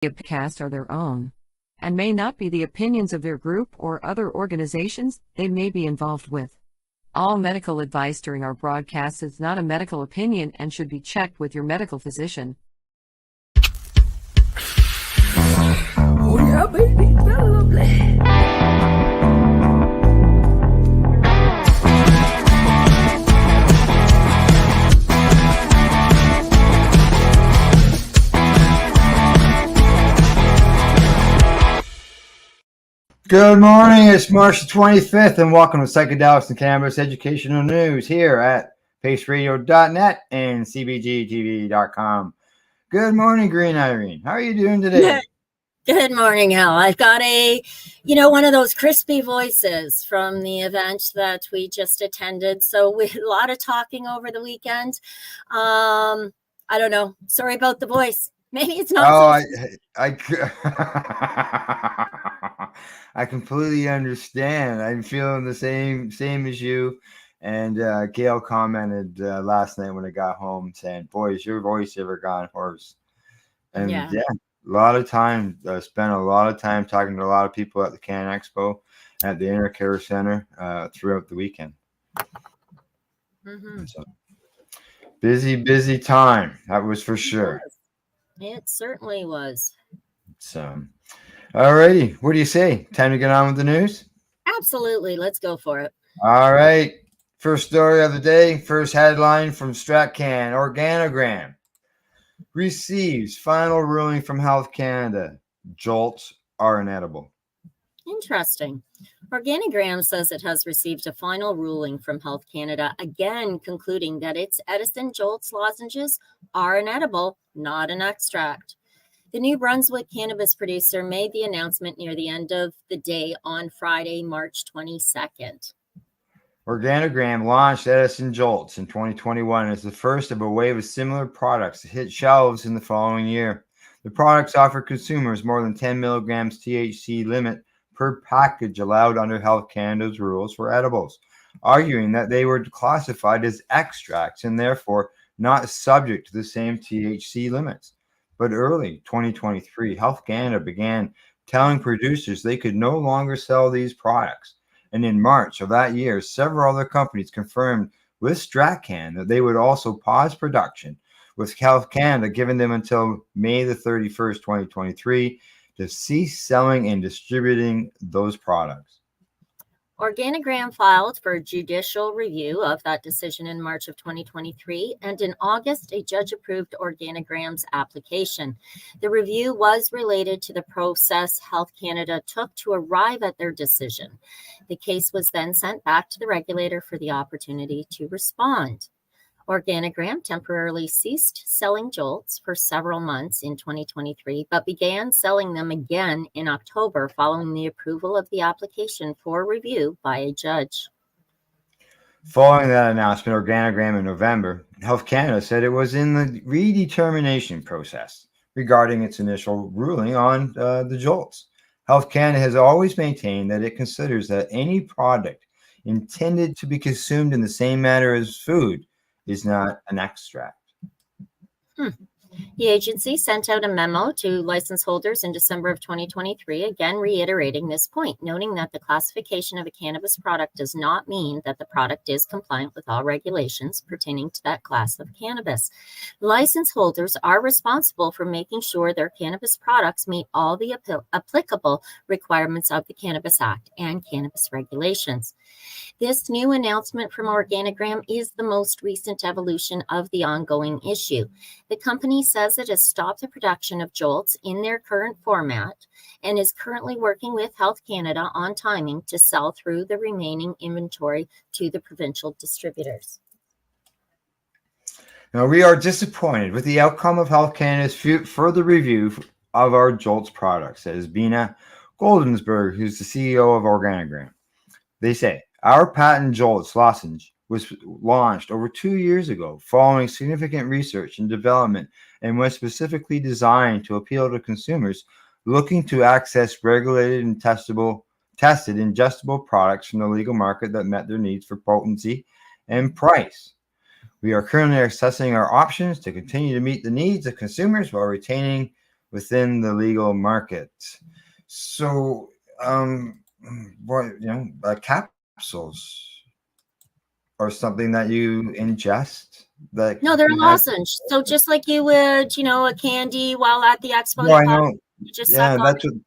Podcasts are their own and may not be the opinions of their group or other organizations they may be involved with. All medical advice during our broadcast is not a medical opinion and should be checked with your medical physician. Oh yeah, baby, that's lovely. Good morning, it's March the 25th, and welcome to Psychedelics and Cannabis Educational News here at PACEradio.net and CBGtv.com. Good morning, Green Irene. How are you doing today? Good morning, Al. I've got one of those crispy voices from the event that we just attended. So we had a lot of talking over the weekend. I don't know. Sorry about the voice. Maybe it's not. I completely understand. I'm feeling the same as you. And Gail commented last night when I got home saying, "Boy, has your voice ever gone hoarse?" And yeah, a lot of time. Spent a lot of time talking to a lot of people at the CannExpo, at the Intercare Center throughout the weekend. Mm-hmm. So, busy time. That was for sure. It certainly was. So, alrighty, what do you say? Time to get on with the news? Absolutely. Let's go for it. All right. First story of the day. First headline from StratCan. Organogram receives final ruling from Health Canada. Jolts are inedible. Interesting. Organogram says it has received a final ruling from Health Canada, again concluding that its Edison Jolts lozenges are an edible, not an extract. The New Brunswick cannabis producer made the announcement near the end of the day on Friday, March 22nd. Organogram launched Edison Jolts in 2021 as the first of a wave of similar products to hit shelves in the following year. The products offer consumers more than 10 milligrams THC limit per package allowed under Health Canada's rules for edibles, arguing that they were classified as extracts and therefore not subject to the same THC limits. But early 2023, Health Canada began telling producers they could no longer sell these products. And in March of that year, several other companies confirmed with StratCan that they would also pause production, with Health Canada giving them until May the 31st, 2023 to cease selling and distributing those products. Organogram filed for judicial review of that decision in March of 2023, and in August, a judge approved Organogram's application. The review was related to the process Health Canada took to arrive at their decision. The case was then sent back to the regulator for the opportunity to respond. Organogram temporarily ceased selling Jolts for several months in 2023, but began selling them again in October following the approval of the application for review by a judge. Following that announcement, Organogram in November, Health Canada said it was in the redetermination process regarding its initial ruling on the Jolts. Health Canada has always maintained that it considers that any product intended to be consumed in the same manner as food is not an extract. The agency sent out a memo to license holders in December of 2023, again reiterating this point, noting that the classification of a cannabis product does not mean that the product is compliant with all regulations pertaining to that class of cannabis. License holders are responsible for making sure their cannabis products meet all the applicable requirements of the Cannabis Act and cannabis regulations. This new announcement from Organogram is the most recent evolution of the ongoing issue. The company says it has stopped the production of Jolts in their current format and is currently working with Health Canada on timing to sell through the remaining inventory to the provincial distributors. Now, we are disappointed with the outcome of Health Canada's further review of our Jolts products, says Bina Goldensberg, who's the CEO of Organogram. They say, our patent Jolts lozenge was launched over 2 years ago following significant research and development and was specifically designed to appeal to consumers looking to access regulated and tested ingestible products from the legal market that met their needs for potency and price. We are currently assessing our options to continue to meet the needs of consumers while retaining within the legal market. So, capsules or something that you ingest that No, they're can have. lozenge. So just like you would, a candy while at the expo, No, I know. you just suck Yeah, on that's what. it.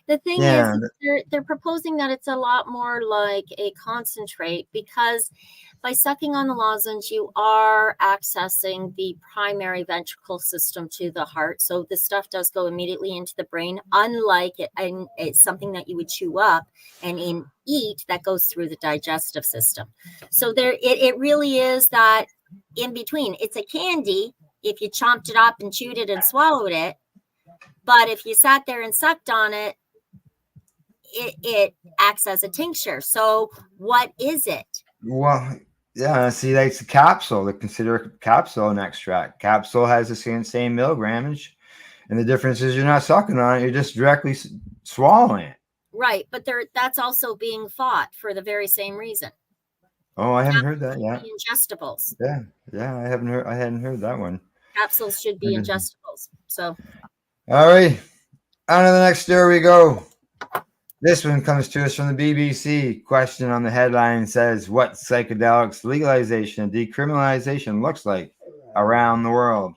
The thing is, Yeah, they're proposing that it's a lot more like a concentrate, because by sucking on the lozenge, you are accessing the primary ventricle system to the heart. So the stuff does go immediately into the brain, unlike it, and it's something that you would chew up and eat that goes through the digestive system. So it really is that in between. It's a candy if you chomped it up and chewed it and swallowed it. But if you sat there and sucked on it, it acts as a tincture. So what is it? well, yeah. See, that's a capsule. They consider a capsule an extract. Capsule has the same milligrammage, and the difference is you're not sucking on it; you're just directly swallowing it. Right, but that's also being fought for the very same reason. Oh, I haven't heard that yet. Ingestibles. Yeah, yeah, I hadn't heard that one. Capsules should be ingestibles. So, all right, on to the next story we go. This one comes to us from the BBC. Question on the headline says, "What psychedelics legalization and decriminalization looks like around the world."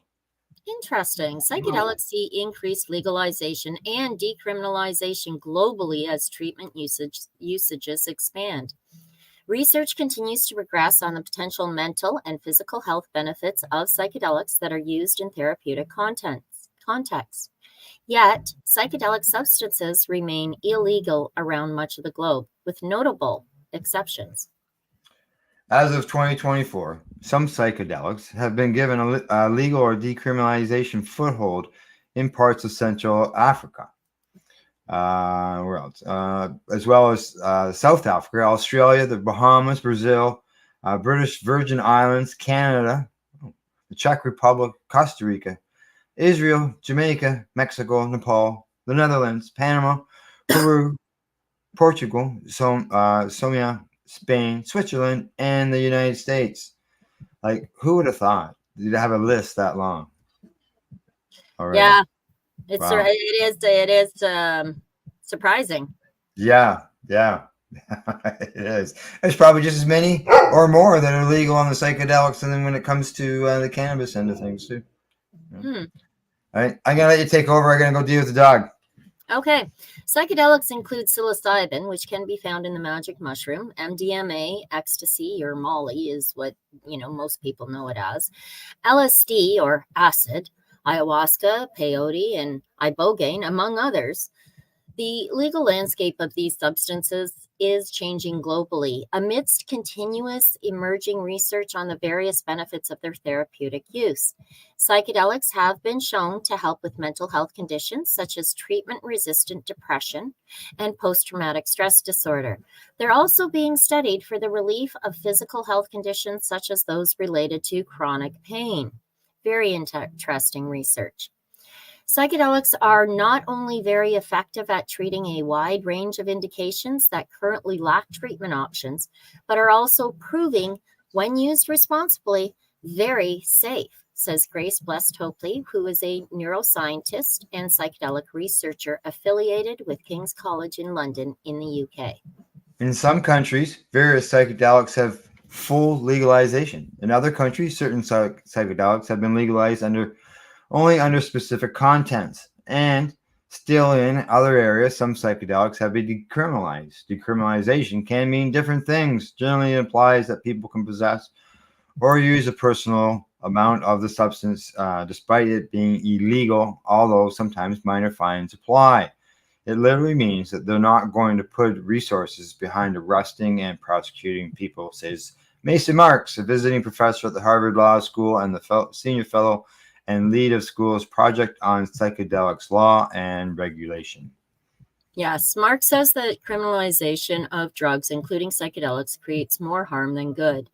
interesting. Psychedelics see increased legalization and decriminalization globally as treatment usages expand. Research continues to progress on the potential mental and physical health benefits of psychedelics that are used in therapeutic contexts. Yet, psychedelic substances remain illegal around much of the globe, with notable exceptions. As of 2024, some psychedelics have been given a legal or decriminalization foothold in parts of Central Africa. Where else? As well as South Africa, Australia, the Bahamas, Brazil, British Virgin Islands, Canada, the Czech Republic, Costa Rica, Israel, Jamaica, Mexico, Nepal, the Netherlands, Panama, Peru, Portugal, Somalia, Spain, Switzerland, and the United States. Like, who would have thought you'd have a list that long? Already. Yeah, Wow. it is surprising. Yeah, it is. There's probably just as many or more that are legal on the psychedelics, and then when it comes to the cannabis end of things too. Yeah. All right, I'm gonna let you take over. I'm gonna go deal with the dog. Okay. Psychedelics include psilocybin, which can be found in the magic mushroom. MDMA, ecstasy, or Molly is what most people know it as. LSD, or acid, ayahuasca, peyote, and ibogaine, among others. The legal landscape of these substances is changing globally amidst continuous emerging research on the various benefits of their therapeutic use. Psychedelics have been shown to help with mental health conditions such as treatment-resistant depression and post-traumatic stress disorder. They're also being studied for the relief of physical health conditions such as those related to chronic pain. Very interesting research. Psychedelics are not only very effective at treating a wide range of indications that currently lack treatment options, but are also proving, when used responsibly, very safe, says Grace Blest-Hopley, who is a neuroscientist and psychedelic researcher affiliated with King's College in London in the UK. In some countries, various psychedelics have full legalization. In other countries, certain psychedelics have been legalized only under specific contents. And still in other areas, some psychedelics have been decriminalized. Decriminalization can mean different things. Generally, it implies that people can possess or use a personal amount of the substance despite it being illegal, although sometimes minor fines apply. It literally means that they're not going to put resources behind arresting and prosecuting people, says Mason Marks, a visiting professor at the Harvard Law School and the senior fellow and lead of school's project on psychedelics law and regulation. Yes, Mark says that criminalization of drugs, including psychedelics, creates more harm than good.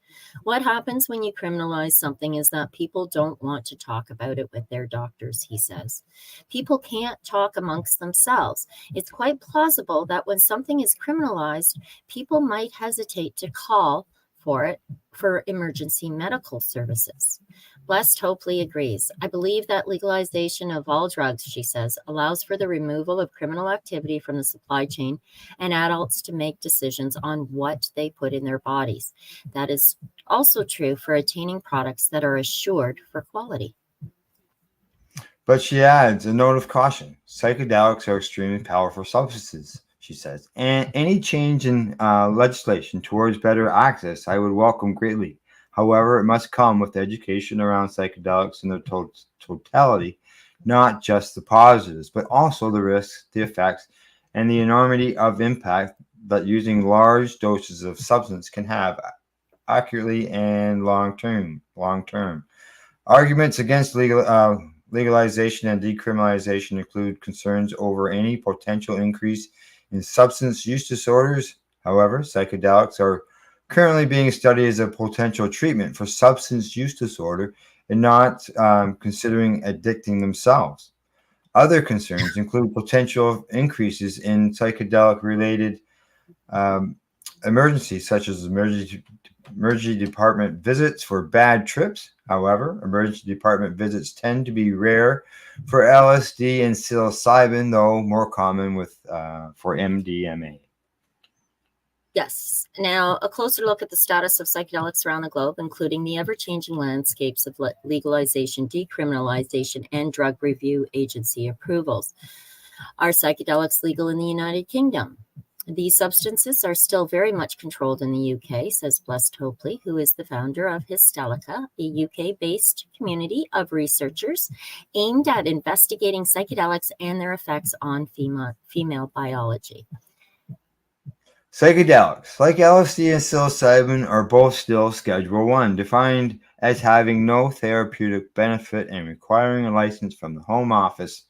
What happens when you criminalize something is that people don't want to talk about it with their doctors, he says. People can't talk amongst themselves. It's quite plausible that when something is criminalized, people might hesitate to call for emergency medical services. Blessed Hopely agrees. I believe that legalization of all drugs, she says, allows for the removal of criminal activity from the supply chain and adults to make decisions on what they put in their bodies. That is also true for attaining products that are assured for quality. But she adds a note of caution. Psychedelics are extremely powerful substances, she says, and any change in legislation towards better access I would welcome greatly. However, it must come with education around psychedelics in their totality, not just the positives, but also the risks, the effects, and the enormity of impact that using large doses of substance can have accurately and long term. Arguments against legalization and decriminalization include concerns over any potential increase in substance use disorders. However, psychedelics are currently being studied as a potential treatment for substance use disorder and not considering addicting themselves. Other concerns include potential increases in psychedelic-related emergencies, such as emergency department visits for bad trips. However, emergency department visits tend to be rare for LSD and psilocybin, though more common for MDMA. Yes. Now, a closer look at the status of psychedelics around the globe, including the ever-changing landscapes of legalization, decriminalization, and drug review agency approvals. Are psychedelics legal in the United Kingdom? These substances are still very much controlled in the UK, says Blessed Hopely, who is the founder of Hystelica, a UK-based community of researchers aimed at investigating psychedelics and their effects on female biology. Psychedelics, like LSD and psilocybin, are both still Schedule 1, defined as having no therapeutic benefit and requiring a license from the Home Office,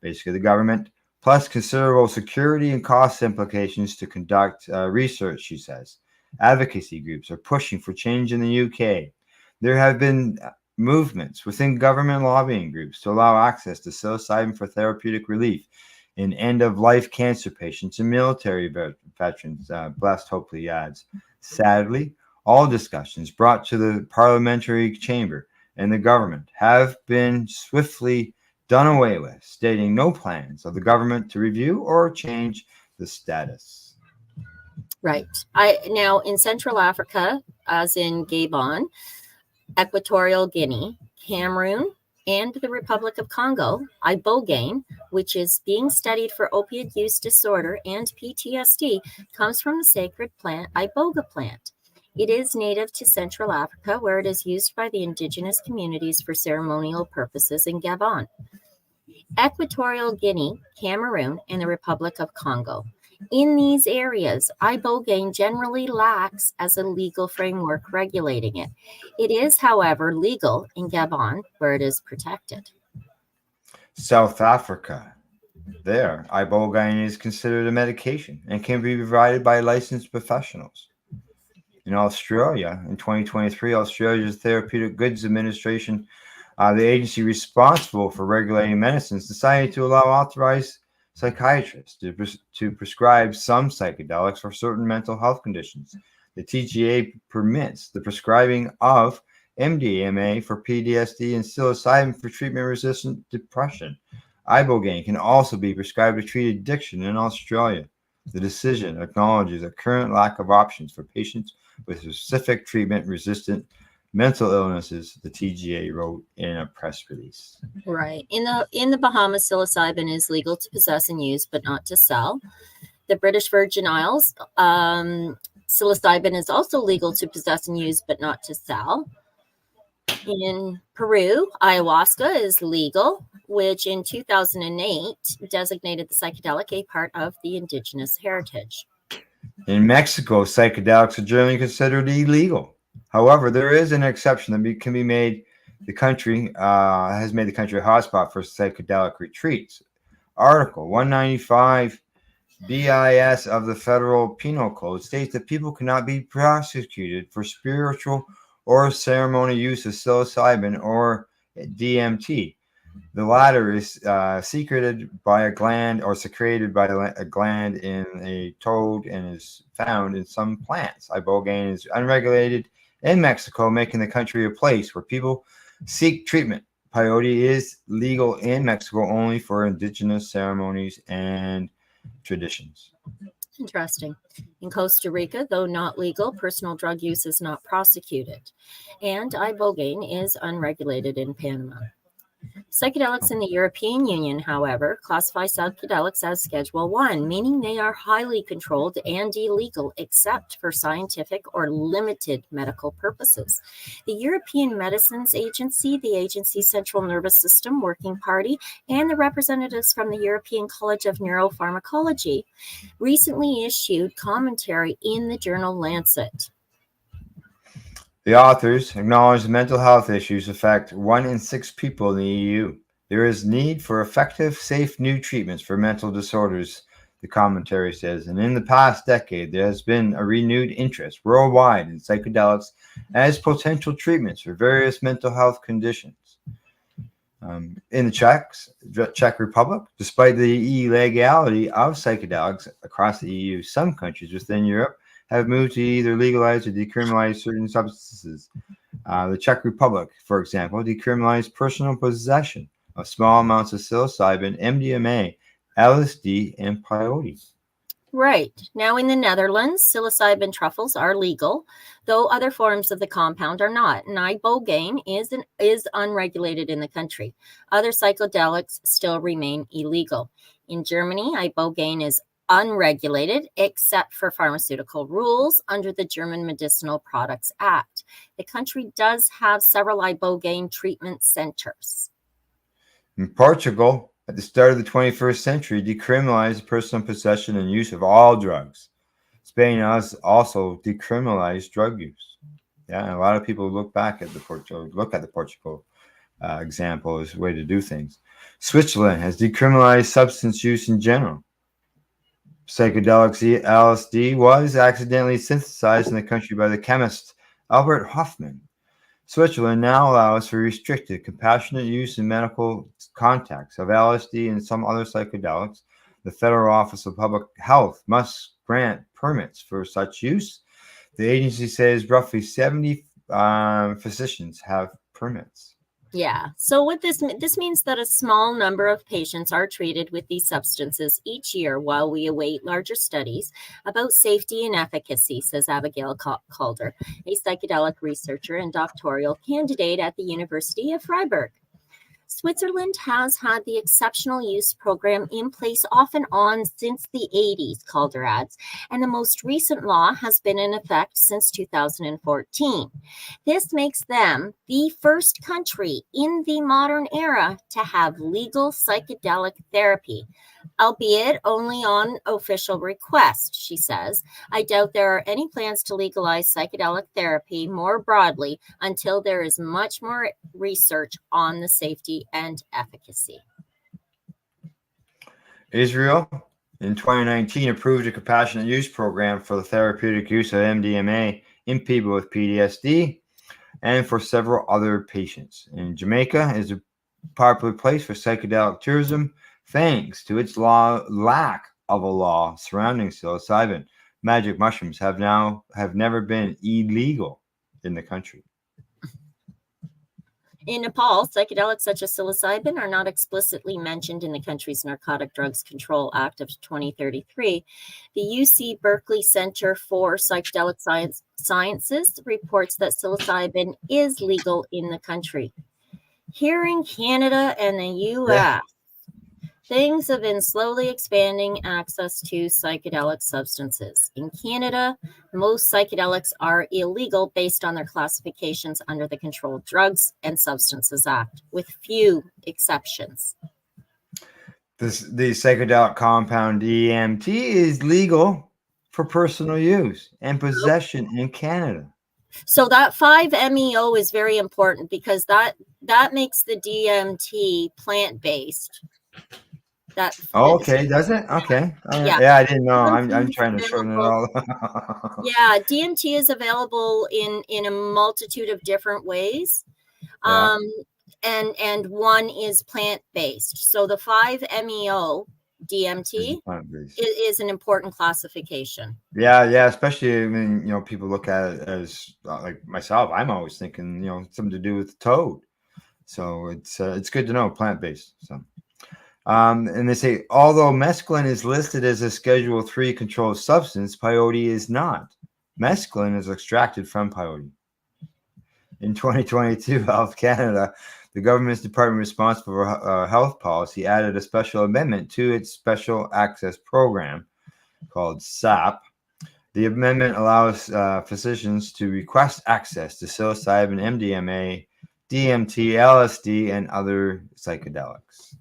basically the government, plus considerable security and cost implications to conduct research, she says. Advocacy groups are pushing for change in the UK. There have been movements within government lobbying groups to allow access to psilocybin for therapeutic relief in end-of-life cancer patients and military veterans, Blessed Hopely adds. Sadly, all discussions brought to the parliamentary chamber and the government have been swiftly done away with, stating no plans of the government to review or change the status. Right. Now, in Central Africa, as in Gabon, Equatorial Guinea, Cameroon, and the Republic of Congo, ibogaine, which is being studied for opiate use disorder and PTSD, comes from the sacred plant iboga plant. It is native to Central Africa, where it is used by the indigenous communities for ceremonial purposes in Gabon, Equatorial Guinea, Cameroon, and the Republic of Congo. In these areas, ibogaine generally lacks as a legal framework regulating it. It is, however, legal in Gabon, where it is protected. South Africa. There, ibogaine is considered a medication and can be provided by licensed professionals. In Australia, in 2023, Australia's Therapeutic Goods Administration, the agency responsible for regulating medicines, decided to allow authorized psychiatrists to prescribe some psychedelics for certain mental health conditions. The TGA permits the prescribing of MDMA for PTSD and psilocybin for treatment-resistant depression. Ibogaine can also be prescribed to treat addiction in Australia. The decision acknowledges a current lack of options for patients with specific treatment-resistant mental illnesses, the TGA wrote in a press release. Right. In the Bahamas, psilocybin is legal to possess and use, but not to sell. The British Virgin Isles, psilocybin is also legal to possess and use, but not to sell. In Peru, ayahuasca is legal, which in 2008 designated the psychedelic a part of the indigenous heritage. In Mexico, psychedelics are generally considered illegal. However, there is an exception that can be made. The country has made the country a hotspot for psychedelic retreats. Article 195 BIS of the Federal Penal Code states that people cannot be prosecuted for spiritual or ceremonial use of psilocybin or DMT. The latter is secreted by a gland or secreted by a gland in a toad and is found in some plants. Ibogaine is unregulated in Mexico, making the country a place where people Seek treatment. Peyote is legal in Mexico only for indigenous ceremonies and traditions. Interesting. In Costa Rica, though not legal, personal drug use is not prosecuted. And ibogaine is unregulated in Panama. Psychedelics in the European Union, however, classify psychedelics as Schedule 1, meaning they are highly controlled and illegal except for scientific or limited medical purposes. The European Medicines Agency, the agency's Central Nervous System Working Party, and the representatives from the European College of Neuropharmacology recently issued commentary in the journal Lancet. The authors acknowledge mental health issues affect 1 in 6 people in the EU. There is need for effective, safe new treatments for mental disorders, the commentary says, and in the past decade there has been a renewed interest worldwide in psychedelics as potential treatments for various mental health conditions. In the Czech Republic, despite the illegality of psychedelics across the EU, some countries within Europe have moved to either legalize or decriminalize certain substances. The Czech Republic, for example, decriminalized personal possession of small amounts of psilocybin, MDMA, LSD, and peyote. Right. Now in the Netherlands, psilocybin truffles are legal, though other forms of the compound are not. And ibogaine is unregulated in the country. Other psychedelics still remain illegal. In Germany, ibogaine is unregulated except for pharmaceutical rules under the German Medicinal Products Act. The country does have several ibogaine treatment centers. In Portugal, at the start of the 21st century, decriminalized personal possession and use of all drugs. Spain has also decriminalized drug use. Yeah, and a lot of people look at the Portugal example as a way to do things. Switzerland has decriminalized substance use in general. Psychedelics LSD was accidentally synthesized in the country by the chemist Albert Hofmann. Switzerland now allows for restricted, compassionate use in medical contexts of LSD and some other psychedelics. The Federal Office of Public Health must grant permits for such use. The agency says roughly 70 physicians have permits. Yeah. So what this means that a small number of patients are treated with these substances each year while we await larger studies about safety and efficacy, says Abigail Calder, a psychedelic researcher and doctoral candidate at the University of Freiburg. Switzerland has had the exceptional use program in place off and on since the 80s, Calder adds, and the most recent law has been in effect since 2014. This makes them the first country in the modern era to have legal psychedelic therapy, albeit only on official request, she says. I doubt there are any plans to legalize psychedelic therapy more broadly until there is much more research on the safety and efficacy. Israel, in 2019, approved a compassionate use program for the therapeutic use of MDMA in people with PTSD and for several other patients. And Jamaica is a popular place for psychedelic tourism, thanks to its lack of a law surrounding psilocybin. Magic mushrooms have never been illegal in the country. In Nepal, psychedelics such as psilocybin are not explicitly mentioned in the country's Narcotic Drugs Control Act of 2033. The UC Berkeley Center for Psychedelic Sciences reports that psilocybin is legal in the country. Here in Canada and the U.S., things have been slowly expanding access to psychedelic substances. In Canada, most psychedelics are illegal based on their classifications under the Controlled Drugs and Substances Act, with few exceptions. The psychedelic compound DMT is legal for personal use and possession in Canada. So that 5-MeO is very important because that makes the DMT plant-based. Okay, does it? Okay. Yeah, I didn't know. I'm trying to shorten it all. Yeah, DMT is available in a multitude of different ways. Yeah. And one is plant-based. So the 5-MeO DMT is an important classification. Yeah, especially when people look at it as like myself. I'm always thinking something to do with toad. So it's good to know, plant-based. So, and they say, although mescaline is listed as a Schedule 3 controlled substance, peyote is not. Mescaline is extracted from peyote. In 2022, Health Canada, the government's department responsible for health policy, added a special amendment to its special access program called SAP. The amendment allows physicians to request access to psilocybin, MDMA, DMT, LSD, and other psychedelics.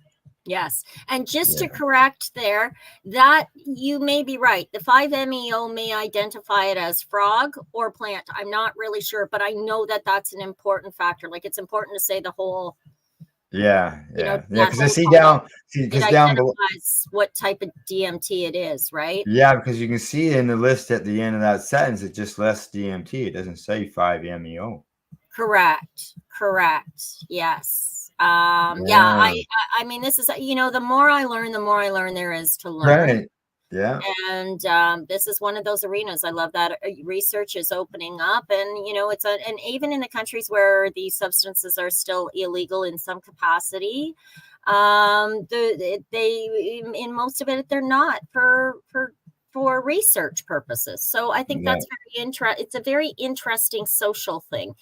Yes. And just to correct there, that you may be right. The 5-MeO may identify it as frog or plant. I'm not really sure, but I know that that's an important factor. Like, it's important to say the whole. Because I see down, because down below what type of DMT it is, right? Yeah, because you can see in the list at the end of that sentence, it just lists DMT. It doesn't say 5-MeO. Correct. Yes. I mean, this is, the more I learn there is to learn. Right. Yeah. And this is one of those arenas. I love that research is opening up, and and even in the countries where these substances are still illegal in some capacity, in most of it they're not for research purposes. So I think that's very interesting. It's a very interesting social thing.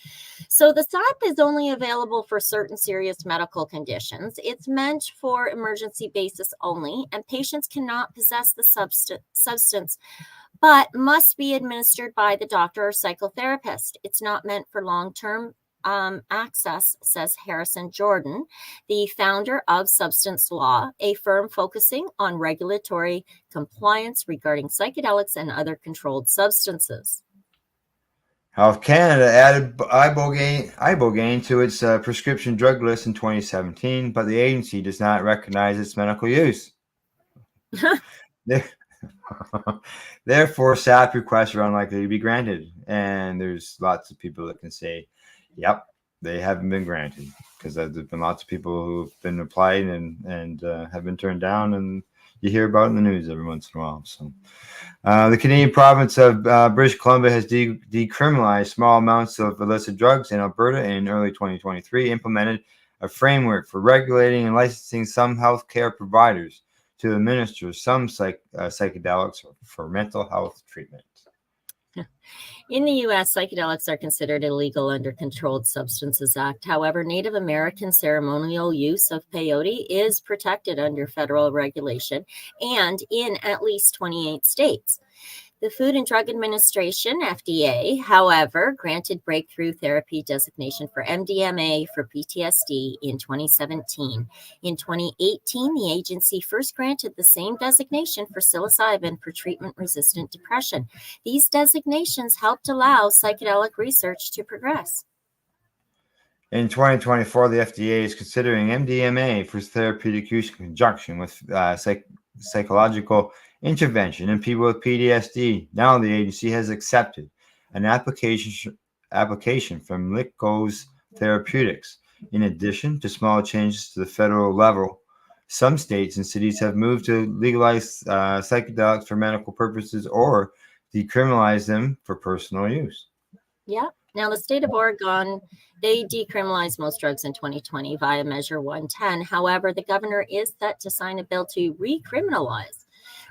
So the SAP is only available for certain serious medical conditions. It's meant for emergency basis only, and patients cannot possess the substance, but must be administered by the doctor or psychotherapist. It's not meant for long-term access, says Harrison Jordan, the founder of Substance Law, a firm focusing on regulatory compliance regarding psychedelics and other controlled substances. Health Canada added ibogaine to its prescription drug list in 2017, but the agency does not recognize its medical use. Therefore, SAP requests are unlikely to be granted. And there's lots of people that can say, yep, they haven't been granted, because there's been lots of people who've been applied and have been turned down, and you hear about it in the news every once in a while. So the Canadian province of British Columbia has decriminalized small amounts of illicit drugs, and Alberta in early 2023 implemented a framework for regulating and licensing some healthcare providers to administer some psychedelics for mental health treatment. In the U.S., psychedelics are considered illegal under Controlled Substances Act. However, Native American ceremonial use of peyote is protected under federal regulation and in at least 28 states. The Food and Drug Administration, FDA, however, granted breakthrough therapy designation for MDMA for PTSD in 2017. In 2018, the agency first granted the same designation for psilocybin for treatment-resistant depression. These designations helped allow psychedelic research to progress. In 2024, the FDA is considering MDMA for therapeutic use in conjunction with psychological intervention in people with PTSD. Now the agency has accepted an application from Lykos Therapeutics. In addition to small changes to the federal level, some states and cities have moved to legalize psychedelics for medical purposes or decriminalize them for personal use. Yeah. Now, the state of Oregon, they decriminalized most drugs in 2020 via Measure 110. However, the governor is set to sign a bill to recriminalize.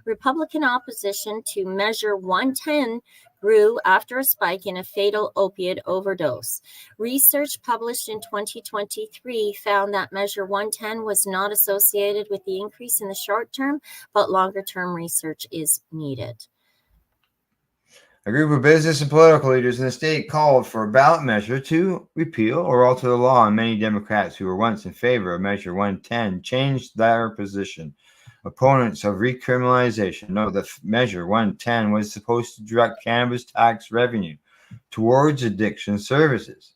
Republican opposition to Measure 110 grew after a spike in a fatal opiate overdose. Research published in 2023 found that Measure 110 was not associated with the increase in the short term, but longer term research is needed. A group of business and political leaders in the state called for a ballot measure to repeal or alter the law, and many Democrats who were once in favor of Measure 110 changed their position. Opponents of recriminalization note that Measure 110 was supposed to direct cannabis tax revenue towards addiction services.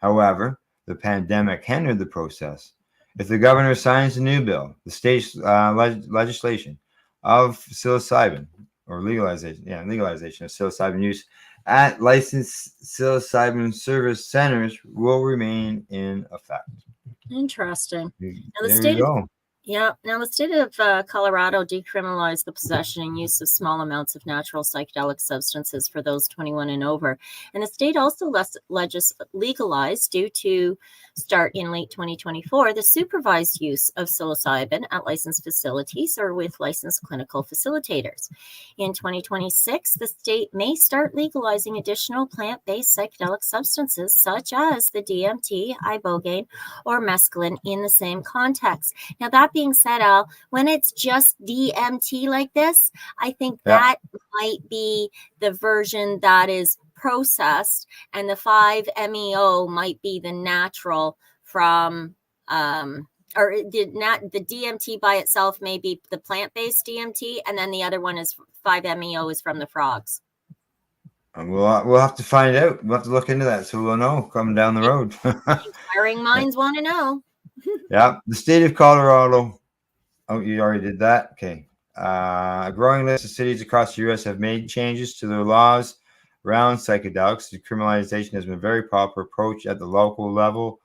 However, the pandemic hindered the process. If the governor signs a new bill, the state's legislation of psilocybin, or legalization of psilocybin use at licensed psilocybin service centers will remain in effect. Interesting. Now, There you go. Yeah. Now, the state of Colorado decriminalized the possession and use of small amounts of natural psychedelic substances for those 21 and over. And the state also legalized, due to start in late 2024, the supervised use of psilocybin at licensed facilities or with licensed clinical facilitators. In 2026, the state may start legalizing additional plant-based psychedelic substances such as the DMT, ibogaine, or mescaline in the same context. Now, that being said, Al, when it's just DMT like this, I think that might be the version that is processed, and the 5-MeO might be the natural from, or the DMT by itself may be the plant-based DMT, and then the other one is 5-MeO is from the frogs. And we'll have to find out. We'll have to look into that, so we'll know coming down the road. Inquiring minds want to know. Yeah, the state of Colorado. Oh, you already did that? Okay. A growing list of cities across the U.S. have made changes to their laws around psychedelics. Decriminalization has been a very popular approach at the local level.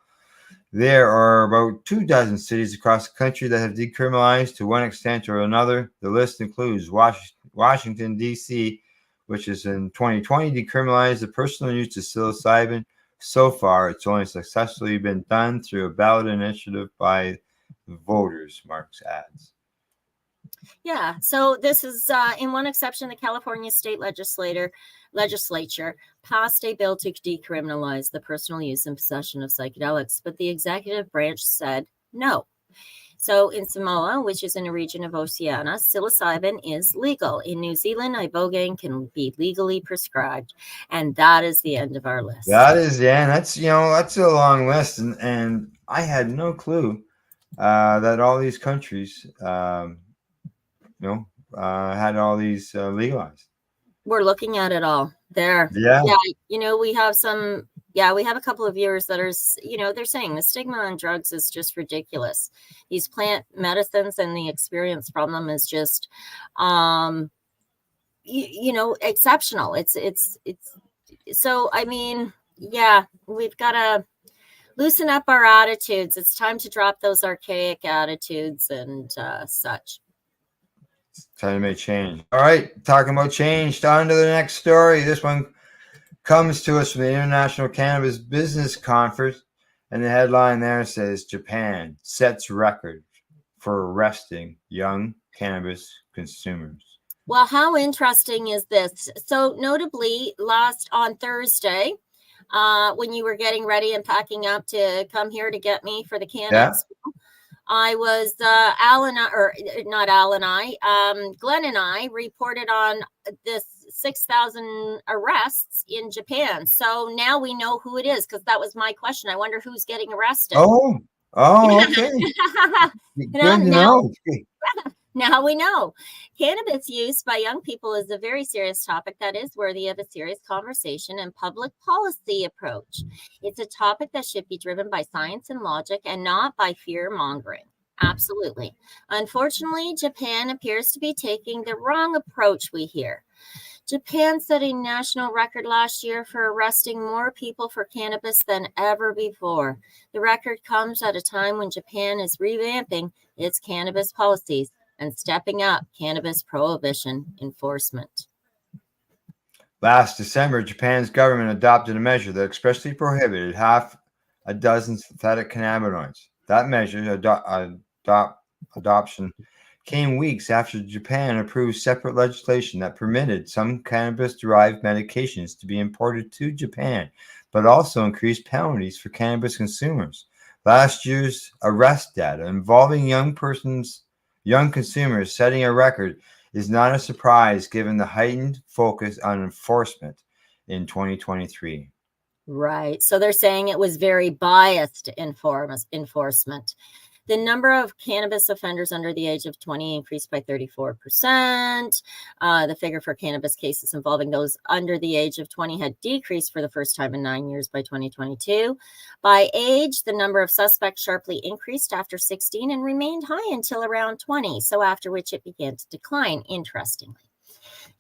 There are about 24 cities across the country that have decriminalized to one extent or another. The list includes Washington, D.C., which is in 2020 decriminalized the personal use of psilocybin. So far, it's only successfully been done through a ballot initiative by voters, Marks adds. Yeah, so this is, in one exception, the California state legislature passed a bill to decriminalize the personal use and possession of psychedelics, but the executive branch said no. So in Samoa, which is in a region of Oceania, psilocybin is legal. In New Zealand, ibogaine can be legally prescribed. And that is the end of our list. That is, yeah, that's a long list. And I had no clue that all these countries, had all these legalized. We're looking at it all there. Yeah. We have some. Yeah, we have a couple of viewers that are, they're saying the stigma on drugs is just ridiculous. These plant medicines and the experience from them is just, exceptional. It's so, I mean, yeah, we've got to loosen up our attitudes. It's time to drop those archaic attitudes and such. It's time to make change. All right, talking about change, on to the next story. This one comes to us from the International Cannabis Business Conference, and the headline there says Japan sets record for arresting young cannabis consumers. Well, how interesting is this? So notably, on Thursday, when you were getting ready and packing up to come here to get me for the CannExpo, I was Glenn and I reported on this 6,000 arrests in Japan. So now we know who it is, because that was my question. I wonder who's getting arrested. Oh, okay. Good to know. Now we know. Cannabis use by young people is a very serious topic that is worthy of a serious conversation and public policy approach. It's a topic that should be driven by science and logic and not by fear mongering. Absolutely. Unfortunately, Japan appears to be taking the wrong approach, we hear. Japan set a national record last year for arresting more people for cannabis than ever before. The record comes at a time when Japan is revamping its cannabis policies and stepping up cannabis prohibition enforcement. Last December, Japan's government adopted a measure that expressly prohibited half a dozen synthetic cannabinoids. That measure, adoption, came weeks after Japan approved separate legislation that permitted some cannabis-derived medications to be imported to Japan, but also increased penalties for cannabis consumers. Last year's arrest data involving young consumers setting a record is not a surprise given the heightened focus on enforcement in 2023. Right. So they're saying it was very biased enforcement. The number of cannabis offenders under the age of 20 increased by 34%. The figure for cannabis cases involving those under the age of 20 had decreased for the first time in 9 years by 2022. By age, the number of suspects sharply increased after 16 and remained high until around 20, so after which it began to decline, interestingly.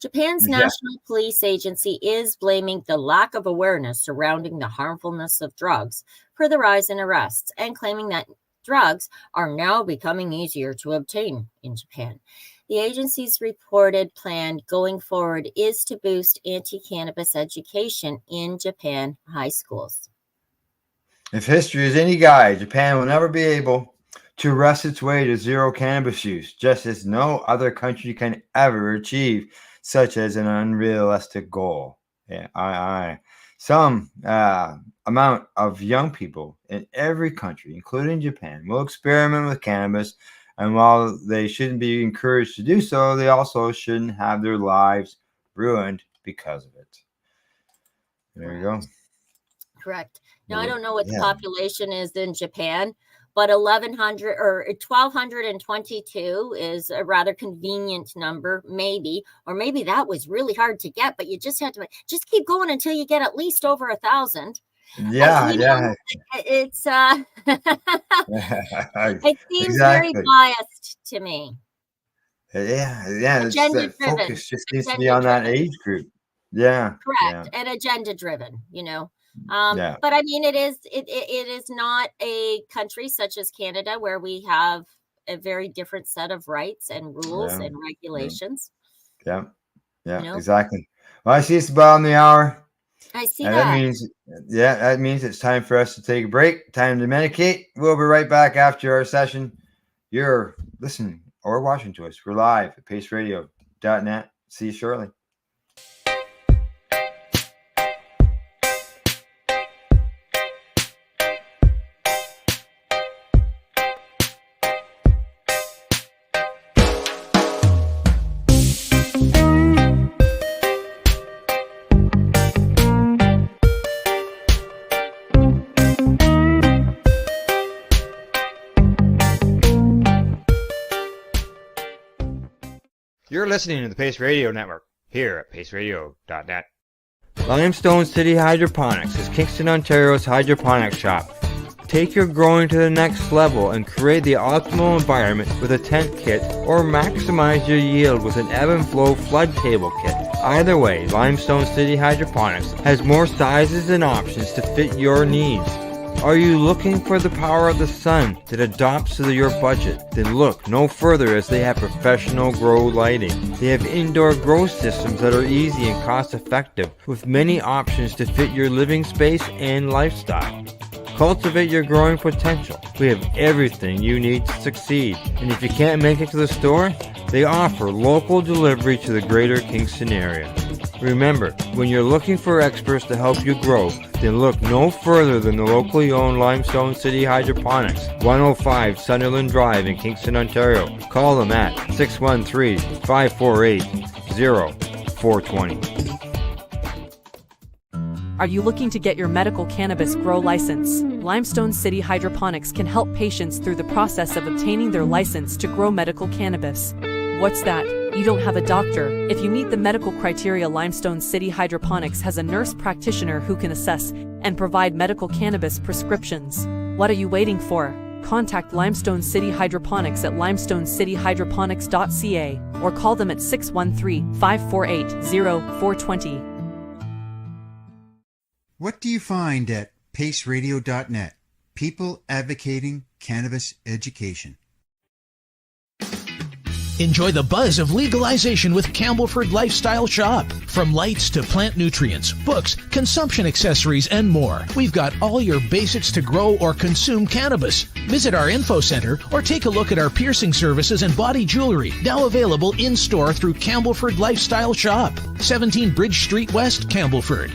Japan's National Police Agency is blaming the lack of awareness surrounding the harmfulness of drugs for the rise in arrests and claiming that drugs are now becoming easier to obtain in Japan. The agency's reported plan going forward is to boost anti-cannabis education in Japan high schools. If history is any guide, Japan will never be able to wrest its way to zero cannabis use, just as no other country can ever achieve such as an unrealistic goal. Yeah, Some amount of young people in every country, including Japan, will experiment with cannabis. And while they shouldn't be encouraged to do so, they also shouldn't have their lives ruined because of it. There you go. Correct. Now, I don't know what the population is in Japan, but 1,222 is a rather convenient number, maybe. Or maybe that was really hard to get, but you just had to just keep going until you get at least over 1,000. Yeah. It's it seems very biased to me. Yeah. Agenda driven. Focus just needs to be on that age group. Yeah. Correct. And agenda driven, But I mean, it is not a country such as Canada where we have a very different set of rights and rules and regulations. Yeah. Exactly. Well, I see it's about on the hour. I see and that. That means it's time for us to take a break. Time to medicate. We'll be right back after our session. You're listening or watching to us. We're live at PACEradio.net. See you shortly. You're listening to the Pace Radio Network here at PACEradio.net. Limestone City Hydroponics is Kingston, Ontario's hydroponics shop. Take your growing to the next level and create the optimal environment with a tent kit or maximize your yield with an ebb and flow flood table kit. Either way, Limestone City Hydroponics has more sizes and options to fit your needs. Are you looking for the power of the sun that adapts to your budget? Then look no further as they have professional grow lighting. They have indoor grow systems that are easy and cost effective with many options to fit your living space and lifestyle. Cultivate your growing potential. We have everything you need to succeed. And if you can't make it to the store, they offer local delivery to the greater Kingston area. Remember, when you're looking for experts to help you grow, then look no further than the locally owned Limestone City Hydroponics, 105 Sunderland Drive in Kingston, Ontario. Call them at 613-548-0420. Are you looking to get your medical cannabis grow license? Limestone City Hydroponics can help patients through the process of obtaining their license to grow medical cannabis. What's that? You don't have a doctor. If you meet the medical criteria, Limestone City Hydroponics has a nurse practitioner who can assess and provide medical cannabis prescriptions. What are you waiting for? Contact Limestone City Hydroponics at limestonecityhydroponics.ca or call them at 613-548-0420. What do you find at PACEradio.net? People advocating cannabis education. Enjoy the buzz of legalization with Campbellford Lifestyle Shop. From lights to plant nutrients, books, consumption accessories, and more, we've got all your basics to grow or consume cannabis. Visit our info center or take a look at our piercing services and body jewelry, now available in-store through Campbellford Lifestyle Shop, 17 Bridge Street West, Campbellford.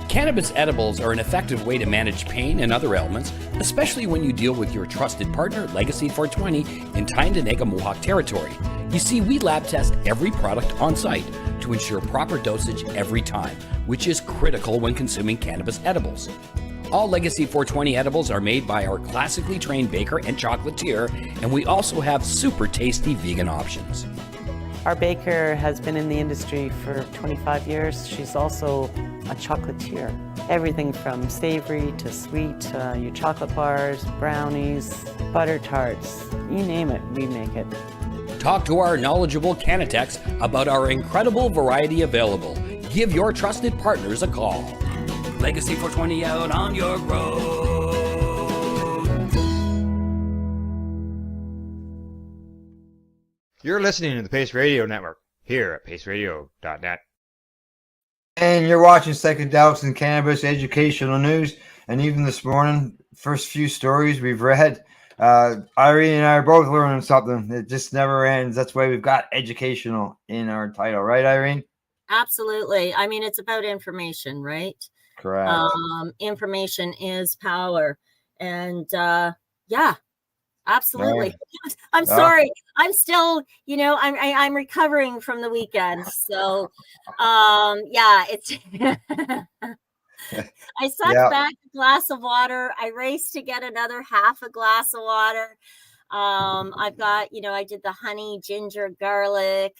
Cannabis edibles are an effective way to manage pain and other ailments, especially when you deal with your trusted partner, Legacy 420, in Tyendinaga Mohawk territory. You see, we lab test every product on site to ensure proper dosage every time, which is critical when consuming cannabis edibles. All Legacy 420 edibles are made by our classically trained baker and chocolatier, and we also have super tasty vegan options. Our baker has been in the industry for 25 years. She's also a chocolatier. Everything from savory to sweet, your chocolate bars, brownies, butter tarts, you name it, we make it. Talk to our knowledgeable Cannatex about our incredible variety available. Give your trusted partners a call. Legacy 420 out on your road. You're listening to the Pace Radio Network here at PACEradio.net. And you're watching Psychedelics and Cannabis Educational News. And even this morning, first few stories we've read, Irene and I are both learning something. It just never ends. That's why we've got educational in our title. Right, Irene? Absolutely. I mean, it's about information, right? Correct. Information is power. And yeah, absolutely. Right. I'm sorry. I'm still, I'm recovering from the weekend. So yeah, it's I sucked back a glass of water. I raced to get another half a glass of water. I've got, I did the honey, ginger, garlic,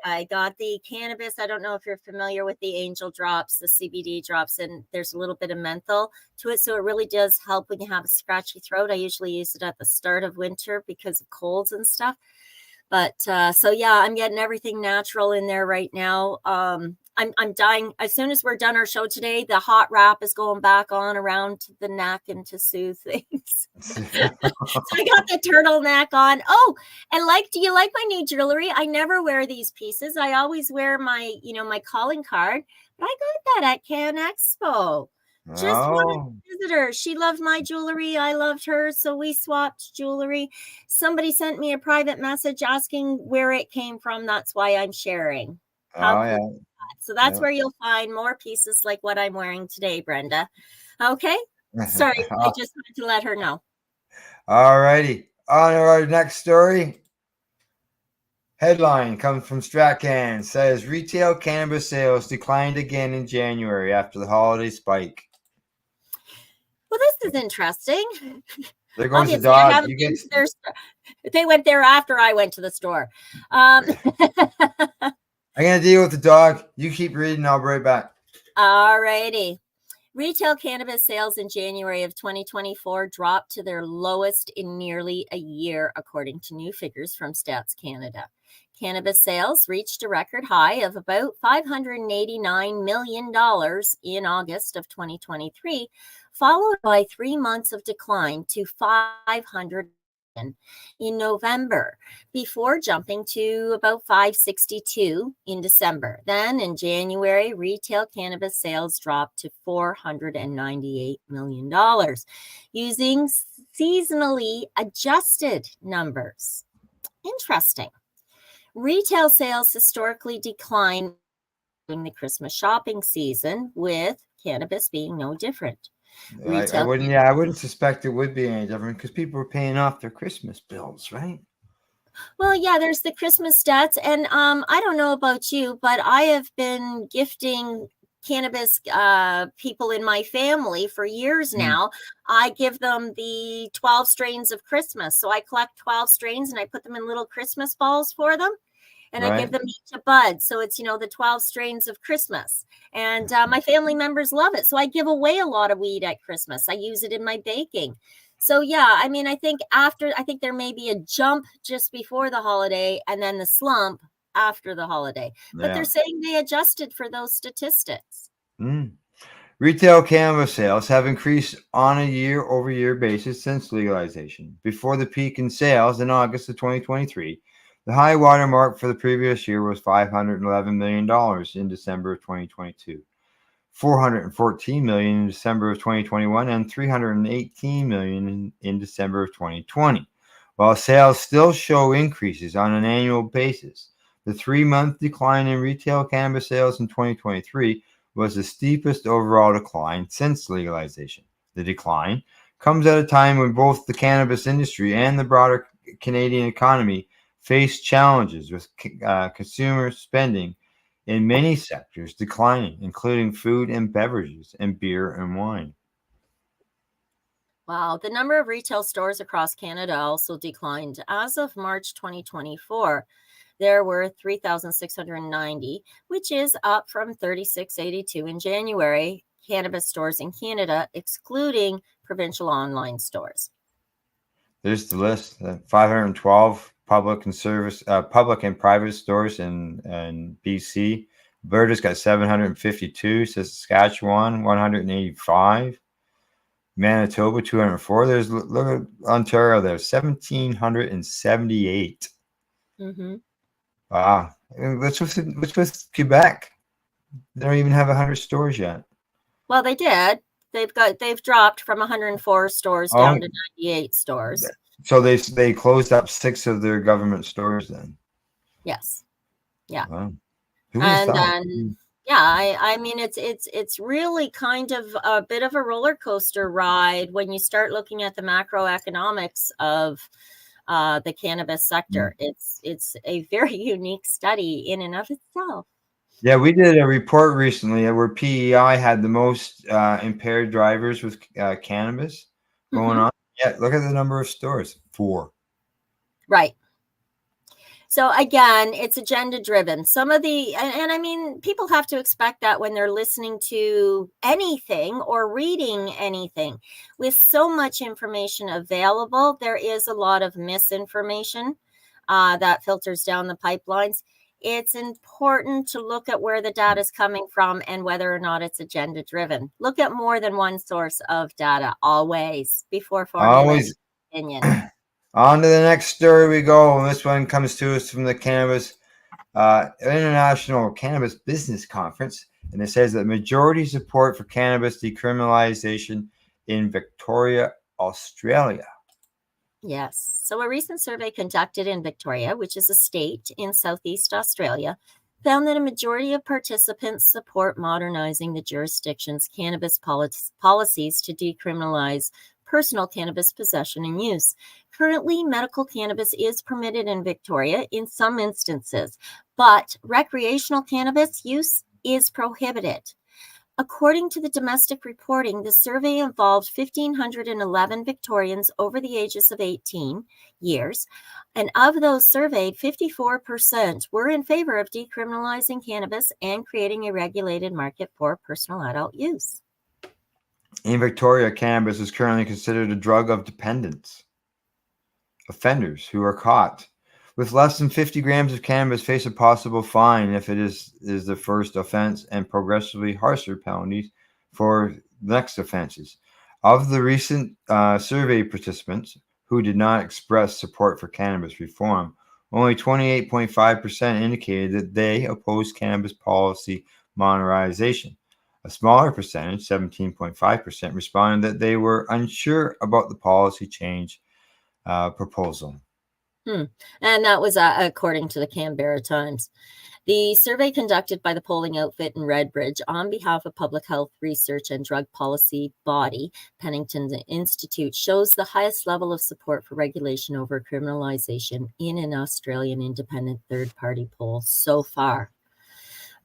I got the cannabis. I don't know if you're familiar with the angel drops, the CBD drops, and there's a little bit of menthol to it. So it really does help when you have a scratchy throat. I usually use it at the start of winter because of colds and stuff. But so yeah, I'm getting everything natural in there right now. I'm dying. As soon as we're done our show today, the hot wrap is going back on around to the neck and to soothe things. So I got the turtleneck on. Oh, and do you like my new jewelry? I never wear these pieces. I always wear my, my calling card. But I got that at CannExpo. Just one visitor. She loved my jewelry. I loved hers. So we swapped jewelry. Somebody sent me a private message asking where it came from. That's why I'm sharing. So that's where you'll find more pieces like what I'm wearing today, Brenda. Okay. Sorry. I just wanted to let her know. All righty. On our next story. Headline comes from Stratcan. Says retail cannabis sales declined again in January after the holiday spike. Well, this is interesting. There goes the dog. They went there after I went to the store. I'm going to deal with the dog. You keep reading. I'll be right back. All righty. Retail cannabis sales in January of 2024 dropped to their lowest in nearly a year, according to new figures from Stats Canada. Cannabis sales reached a record high of about $589 million in August of 2023, followed by 3 months of decline to $500 in November, before jumping to about 562 in December. Then in January, retail cannabis sales dropped to $498 million, using seasonally adjusted numbers. Interesting. Retail sales historically decline during the Christmas shopping season, with cannabis being no different. I wouldn't suspect it would be any different because people are paying off their Christmas bills, right? Well, yeah, there's the Christmas debts. And I don't know about you, but I have been gifting cannabis people in my family for years now. I give them the 12 strains of Christmas. So I collect 12 strains and I put them in little Christmas balls for them. And I give them each a bud. So it's, the 12 strains of Christmas. And my family members love it. So I give away a lot of weed at Christmas. I use it in my baking. So, yeah, I mean, I think there may be a jump just before the holiday and then the slump after the holiday. But they're saying they adjusted for those statistics. Retail cannabis sales have increased on a year-over-year basis since legalization. Before the peak in sales in August of 2023, the high water mark for the previous year was $511 million in December of 2022, $414 million in December of 2021, and $318 million in December of 2020. While sales still show increases on an annual basis, the 3-month decline in retail cannabis sales in 2023 was the steepest overall decline since legalization. The decline comes at a time when both the cannabis industry and the broader Canadian economy face challenges with consumer spending in many sectors declining, including food and beverages and beer and wine. Wow. The number of retail stores across Canada also declined. As of March 2024, there were 3,690, which is up from 3,682 in January, cannabis stores in Canada, excluding provincial online stores. There's the list: 512 public and private stores in BC. Alberta's got 752. Saskatchewan 185. Manitoba 204. Look at Ontario. There's 1,778. Mm-hmm. Wow. What's with Quebec? They don't even have 100 stores yet. Well, they did. They've dropped from 104 stores down to 98 stores. So they closed up 6 of their government stores then. Yes. Yeah. Wow. Who would have thought? Yeah, I mean, it's really kind of a bit of a roller coaster ride when you start looking at the macroeconomics of the cannabis sector. It's a very unique study in and of itself. Yeah, we did a report recently where PEI had the most impaired drivers with cannabis going on. Yeah, look at the number of stores. 4. Right. So again, it's agenda driven. Some of the, and I mean, people have to expect that when they're listening to anything or reading anything. With so much information available, there is a lot of misinformation that filters down the pipelines. It's important to look at where the data is coming from and whether or not it's agenda driven. Look at more than one source of data always before forming an opinion. On to the next story we go. And this one comes to us from the Cannabis International Cannabis Business Conference. And it says that majority support for cannabis decriminalization in Victoria, Australia. Yes. So a recent survey conducted in Victoria, which is a state in Southeast Australia, found that a majority of participants support modernizing the jurisdiction's cannabis policies to decriminalize personal cannabis possession and use. Currently, medical cannabis is permitted in Victoria in some instances, but recreational cannabis use is prohibited. According to the domestic reporting, the survey involved 1,511 Victorians over the ages of 18 years, and of those surveyed, 54% were in favor of decriminalizing cannabis and creating a regulated market for personal adult use. In Victoria, cannabis is currently considered a drug of dependence. Offenders who are caught with less than 50 grams of cannabis face a possible fine if it is the first offense, and progressively harsher penalties for next offenses. Of the recent survey participants who did not express support for cannabis reform, only 28.5% indicated that they oppose cannabis policy modernization. A smaller percentage, 17.5%, responded that they were unsure about the policy change proposal. And that was according to the Canberra Times. The survey conducted by the polling outfit in Redbridge on behalf of public health research and drug policy body, Pennington Institute, shows the highest level of support for regulation over criminalization in an Australian independent third-party poll so far.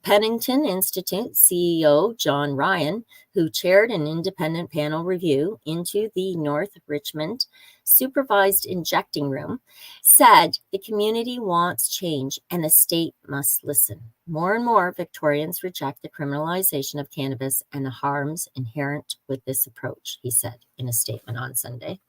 Pennington Institute CEO John Ryan, who chaired an independent panel review into the North Richmond supervised injecting room, said the community wants change and the state must listen. More and more Victorians reject the criminalization of cannabis and the harms inherent with this approach, he said in a statement on Sunday.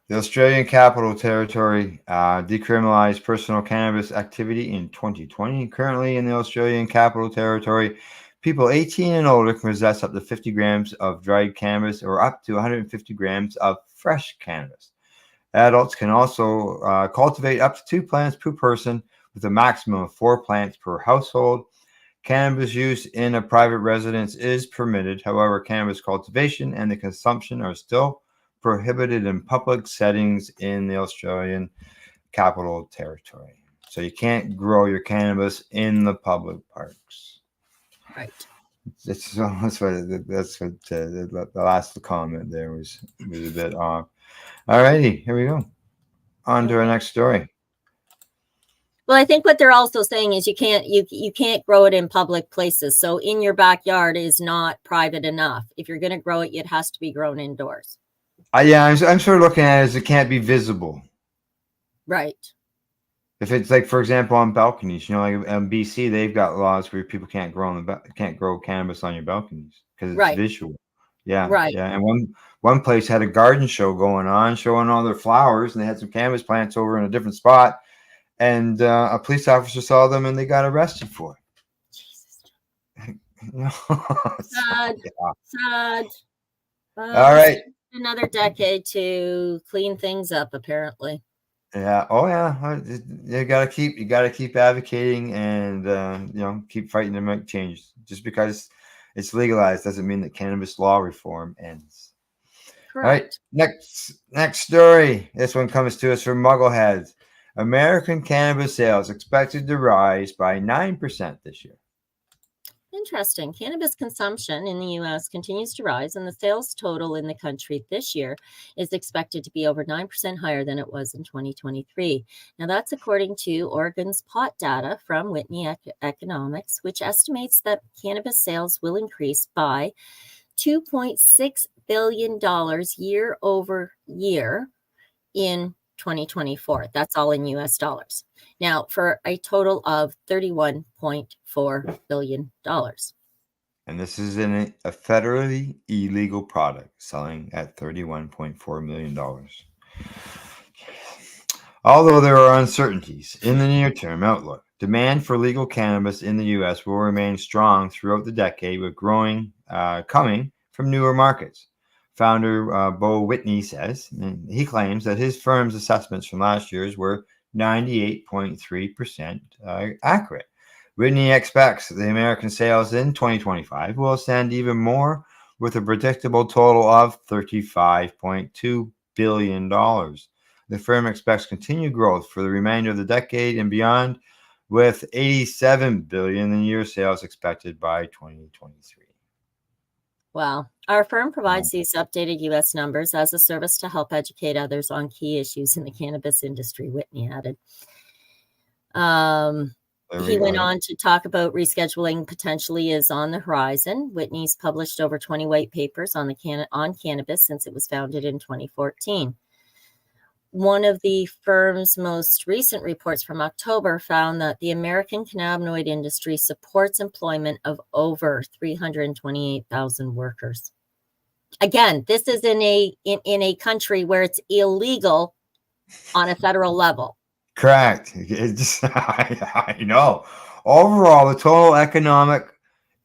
The Australian Capital Territory decriminalized personal cannabis activity in 2020. Currently in the Australian Capital Territory, people 18 and older can possess up to 50 grams of dried cannabis or up to 150 grams of fresh cannabis. Adults can also cultivate up to 2 plants per person with a maximum of 4 plants per household. Cannabis use in a private residence is permitted. However, cannabis cultivation and the consumption are still prohibited in public settings in the Australian Capital Territory. So you can't grow your cannabis in the public parks. Right. That's what the last comment there was a bit off. All righty, here we go. On to our next story. Well, I think what they're also saying is you can't grow it in public places. So in your backyard is not private enough. If you're going to grow it, it has to be grown indoors. Yeah, I'm sort of looking at it as it can't be visible. Right. If it's like, for example, on balconies, like in BC, they've got laws where people can't grow cannabis on your balconies because it's visual. Yeah, right. Yeah. And one place had a garden show going on, showing all their flowers, and they had some cannabis plants over in a different spot. And a police officer saw them, and they got arrested for it. Jesus. Sad. Sad. All right. Another decade to clean things up, apparently. Yeah. Oh, yeah. You gotta keep advocating and keep fighting to make change. Just because it's legalized doesn't mean that cannabis law reform ends. All right. Correct. Next story. This one comes to us from Muggleheads. American cannabis sales expected to rise by 9% this year. Interesting. Cannabis consumption in the U.S. continues to rise, and the sales total in the country this year is expected to be over 9% higher than it was in 2023. Now, that's according to Oregon's pot data from Whitney Economics, which estimates that cannabis sales will increase by $2.6 billion year over year in 2024. That's all in US dollars. Now, for a total of $31.4 billion. And this is in a federally illegal product selling at $31.4 million. Although there are uncertainties in the near-term outlook, demand for legal cannabis in the U.S. will remain strong throughout the decade, with growing coming from newer markets. Founder Bo Whitney says, and he claims that his firm's assessments from last year's were 98.3% accurate. Whitney expects the American sales in 2025 will ascend even more, with a predictable total of $35.2 billion. The firm expects continued growth for the remainder of the decade and beyond, with $87 billion in year sales expected by 2023. Wow. Our firm provides these updated U.S. numbers as a service to help educate others on key issues in the cannabis industry, Whitney added. He went on to talk about rescheduling potentially is on the horizon. Whitney's published over 20 white papers on cannabis since it was founded in 2014. One of the firm's most recent reports from October found that the American cannabinoid industry supports employment of over 328,000 workers. Again, this is in a country where it's illegal on a federal level. Correct. I know. Overall, the total economic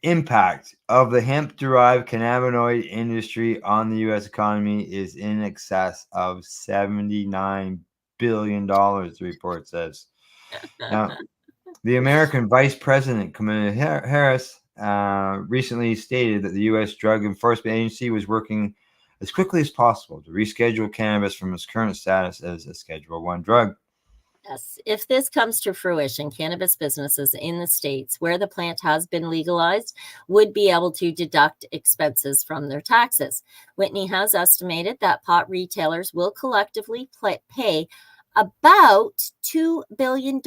impact of the hemp-derived cannabinoid industry on the U.S. economy is in excess of $79 billion, the report says. Now, the American Vice President, Kamala Harris, recently stated that the U.S. Drug Enforcement Agency was working as quickly as possible to reschedule cannabis from its current status as a Schedule I drug. Yes. If this comes to fruition, cannabis businesses in the states where the plant has been legalized would be able to deduct expenses from their taxes. Whitney has estimated that pot retailers will collectively pay about $2 billion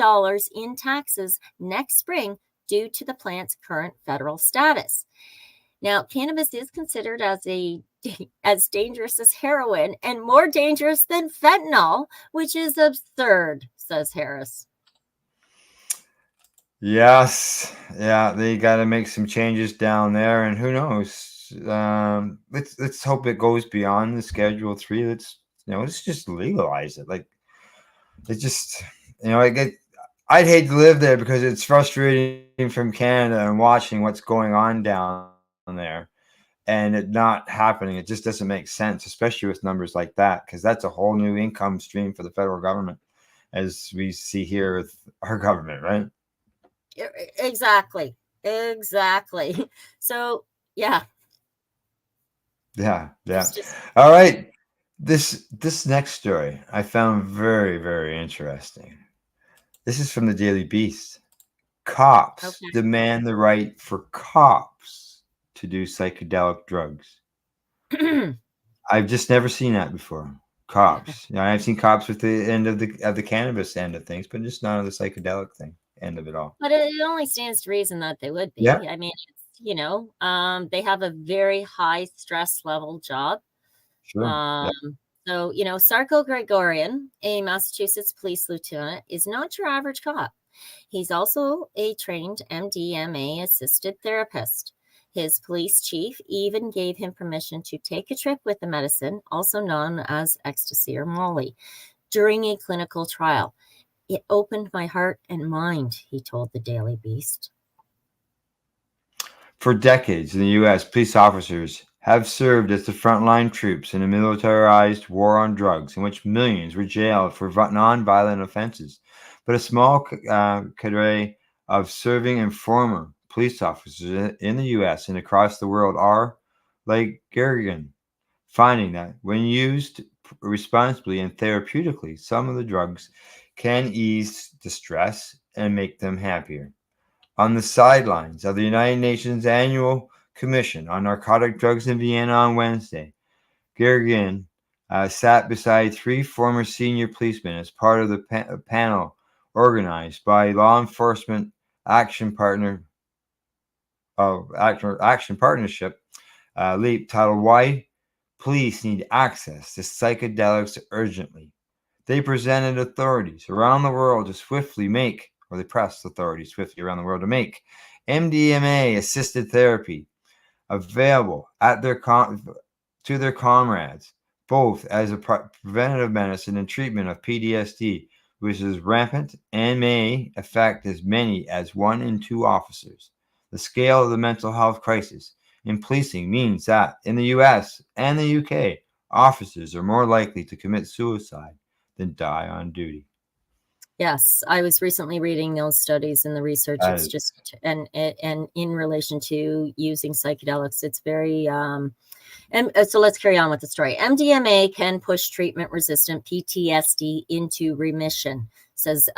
in taxes next spring due to the plant's current federal status. Now, cannabis is considered as dangerous as heroin and more dangerous than fentanyl, which is absurd, says Harris. Yes. Yeah, they got to make some changes down there, and who knows? Let's hope it goes beyond the Schedule III. Let's just legalize it. Like, it's just, I'd hate to live there because it's frustrating from Canada and watching what's going on down there and it not happening. It just doesn't make sense, especially with numbers like that, because that's a whole new income stream for the federal government, as we see here with our government, right? Exactly. So, yeah. All right. This next story I found very, very interesting. This is from the Daily Beast. Cops demand the right for cops to do psychedelic drugs. I've just never seen that before. Cops. I've seen cops with the end of the cannabis end of things, but just not on the psychedelic thing end of it all. But it only stands to reason that they would be. Yeah. I mean, they have a very high stress level job. Sure. So, Sarko Gregorian, a Massachusetts police lieutenant, is not your average cop. He's also a trained MDMA assisted therapist. His police chief even gave him permission to take a trip with the medicine, also known as ecstasy or Molly, during a clinical trial. It opened my heart and mind, he told the Daily Beast. For decades in the U.S., police officers have served as the frontline troops in a militarized war on drugs in which millions were jailed for non-violent offenses. But a small cadre of serving and former police officers in the U.S. and across the world are like Gergen, finding that when used responsibly and therapeutically, some of the drugs can ease distress and make them happier. On the sidelines of the United Nations Annual Commission on Narcotic Drugs in Vienna on Wednesday, Gergen sat beside three former senior policemen as part of the panel organized by Law Enforcement Action Partnership LEAP, titled "Why Police Need Access to Psychedelics Urgently." They presented authorities around the world to swiftly make, or they pressed authorities swiftly around the world to make MDMA assisted therapy available at to their comrades, both as a preventative medicine and treatment of PTSD, which is rampant and may affect as many as 1 in 2 officers. The scale of the mental health crisis in policing means that in the US and the UK, officers are more likely to commit suicide than die on duty. Yes, I was recently reading those studies and the research. It's just and in relation to using psychedelics, it's very and so let's carry on with the story. MDMA can push treatment-resistant PTSD into remission, says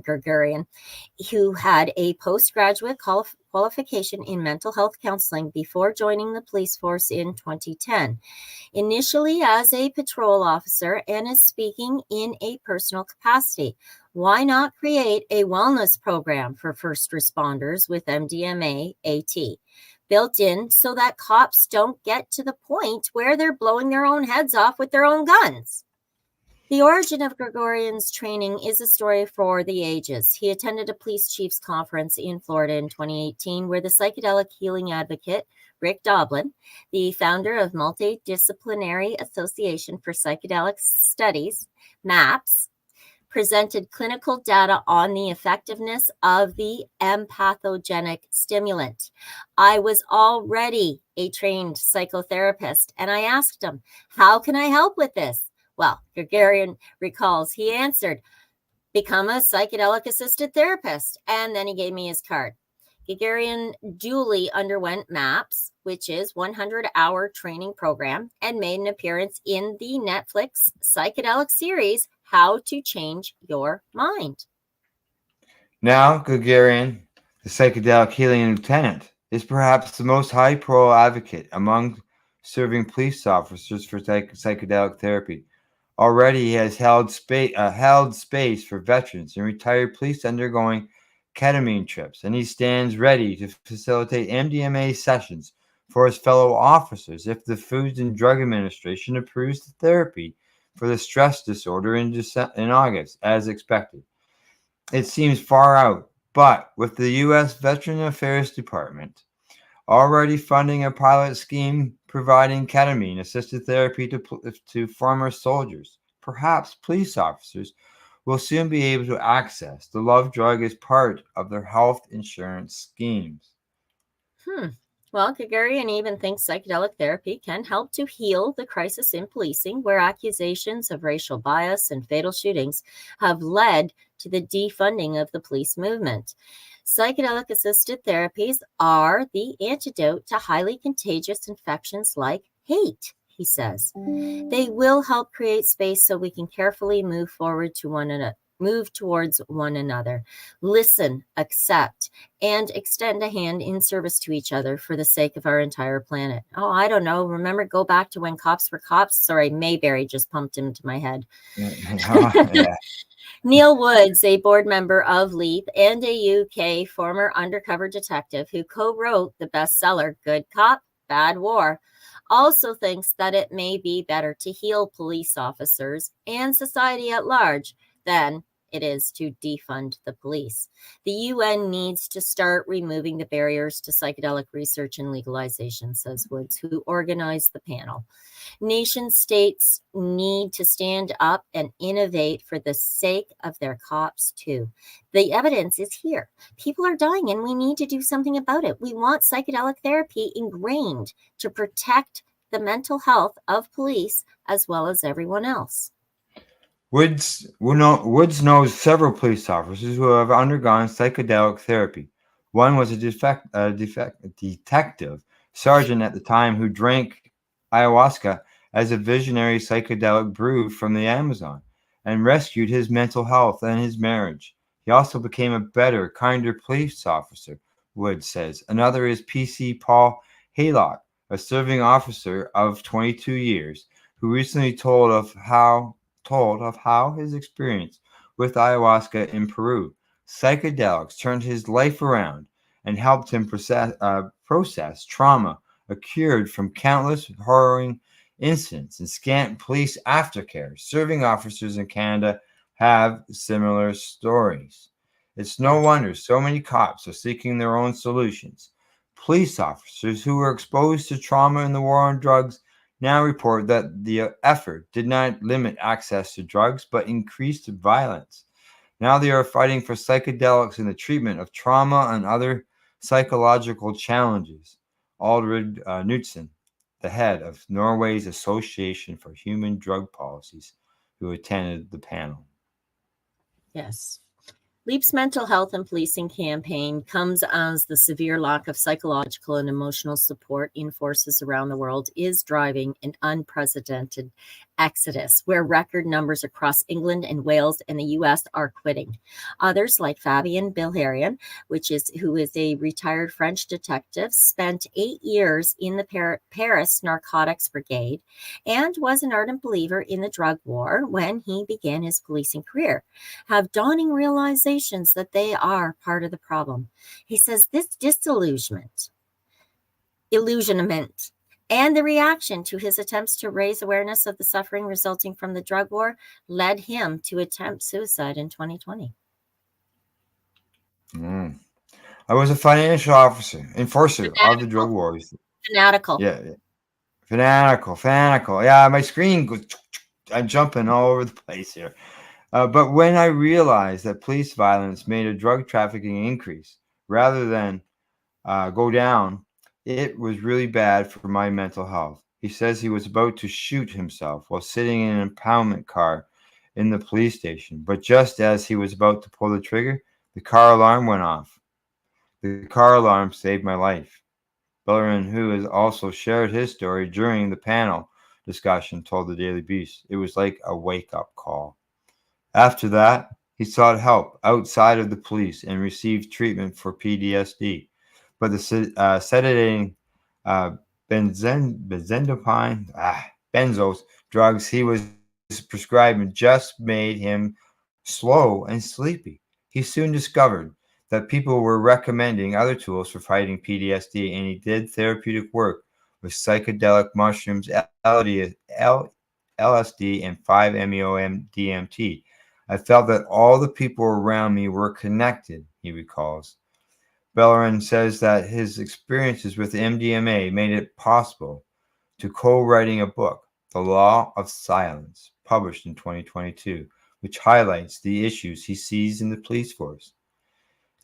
Gregorian, who had a postgraduate qualification in mental health counseling before joining the police force in 2010. Initially as a patrol officer and is speaking in a personal capacity. Why not create a wellness program for first responders with MDMA AT? Built in so that cops don't get to the point where they're blowing their own heads off with their own guns. The origin of Gregorian's training is a story for the ages. He attended a police chiefs conference in Florida in 2018 where the psychedelic healing advocate, Rick Doblin, the founder of Multidisciplinary Association for Psychedelic Studies, MAPS, presented clinical data on the effectiveness of the empathogenic stimulant. I was already a trained psychotherapist, and I asked him, how can I help with this? Well, Gregorian recalls he answered, become a psychedelic-assisted therapist, and then he gave me his card. Gregorian duly underwent MAPS, which is 100-hour training program, and made an appearance in the Netflix psychedelic series, How to Change Your Mind. Now, Gregorian, the psychedelic healing lieutenant, is perhaps the most high-profile advocate among serving police officers for psychedelic therapy. Already, he has held space for veterans and retired police undergoing ketamine trips, and he stands ready to facilitate MDMA sessions for his fellow officers if the Food and Drug Administration approves the therapy for the stress disorder in August, as expected. It seems far out, but with the U.S. Veteran Affairs Department already funding a pilot scheme providing ketamine-assisted therapy to former soldiers, perhaps police officers will soon be able to access the love drug as part of their health insurance schemes. Well, Gregorian even thinks psychedelic therapy can help to heal the crisis in policing, where accusations of racial bias and fatal shootings have led to the defunding of the police movement. Psychedelic-assisted therapies are the antidote to highly contagious infections like hate, he says. They will help create space so we can carefully move towards one another, listen, accept, and extend a hand in service to each other for the sake of our entire planet. Oh, I don't know. Remember, go back to when cops were cops? Sorry, Mayberry just pumped into my head. Yeah. Neil Woods, a board member of LEAP and a UK former undercover detective who co-wrote the bestseller Good Cop, Bad War, also thinks that it may be better to heal police officers and society at large than it is to defund the police. The UN needs to start removing the barriers to psychedelic research and legalization, says Woods, who organized the panel. Nation states need to stand up and innovate for the sake of their cops, too. The evidence is here. People are dying, and we need to do something about it. We want psychedelic therapy ingrained to protect the mental health of police as well as everyone else. Woods knows several police officers who have undergone psychedelic therapy. One was a detective sergeant at the time who drank ayahuasca as a visionary psychedelic brew from the Amazon and rescued his mental health and his marriage. He also became a better, kinder police officer, Woods says. Another is PC Paul Haylock, a serving officer of 22 years, who recently told of how his experience with ayahuasca in Peru, psychedelics turned his life around and helped him process trauma accrued from countless harrowing incidents and scant police aftercare. Serving officers in Canada have similar stories. It's no wonder so many cops are seeking their own solutions. Police officers who were exposed to trauma in the war on drugs now report that the effort did not limit access to drugs, but increased violence. Now they are fighting for psychedelics in the treatment of trauma and other psychological challenges. Aldred Knudsen, the head of Norway's Association for Human Drug Policies, who attended the panel. Yes. LEAP's mental health and policing campaign comes as the severe lack of psychological and emotional support in forces around the world is driving an unprecedented exodus, where record numbers across England and Wales and the US are quitting. Others, like Fabien Bilherian, who is a retired French detective, spent 8 years in the Paris Narcotics Brigade and was an ardent believer in the drug war when he began his policing career, have dawning realizations that they are part of the problem. He says this disillusionment, and the reaction to his attempts to raise awareness of the suffering resulting from the drug war led him to attempt suicide in 2020. I was a financial enforcer of the drug wars. Fanatical. Yeah. Fanatical. Yeah, my screen goes, I'm jumping all over the place here. But when I realized that police violence made a drug trafficking increase rather than go down, it was really bad for my mental health. He says he was about to shoot himself while sitting in an impoundment car in the police station. But just as he was about to pull the trigger, the car alarm went off. The car alarm saved my life. Bellerin, who has also shared his story during the panel discussion, told the Daily Beast it was like a wake-up call. After that, he sought help outside of the police and received treatment for PTSD. But the sedating benzos drugs he was prescribed just made him slow and sleepy. He soon discovered that people were recommending other tools for fighting PTSD, and he did therapeutic work with psychedelic mushrooms, LSD, and 5-MeO-DMT. I felt that all the people around me were connected, he recalls. Bellerin says that his experiences with MDMA made it possible to co-writing a book, The Law of Silence, published in 2022, which highlights the issues he sees in the police force.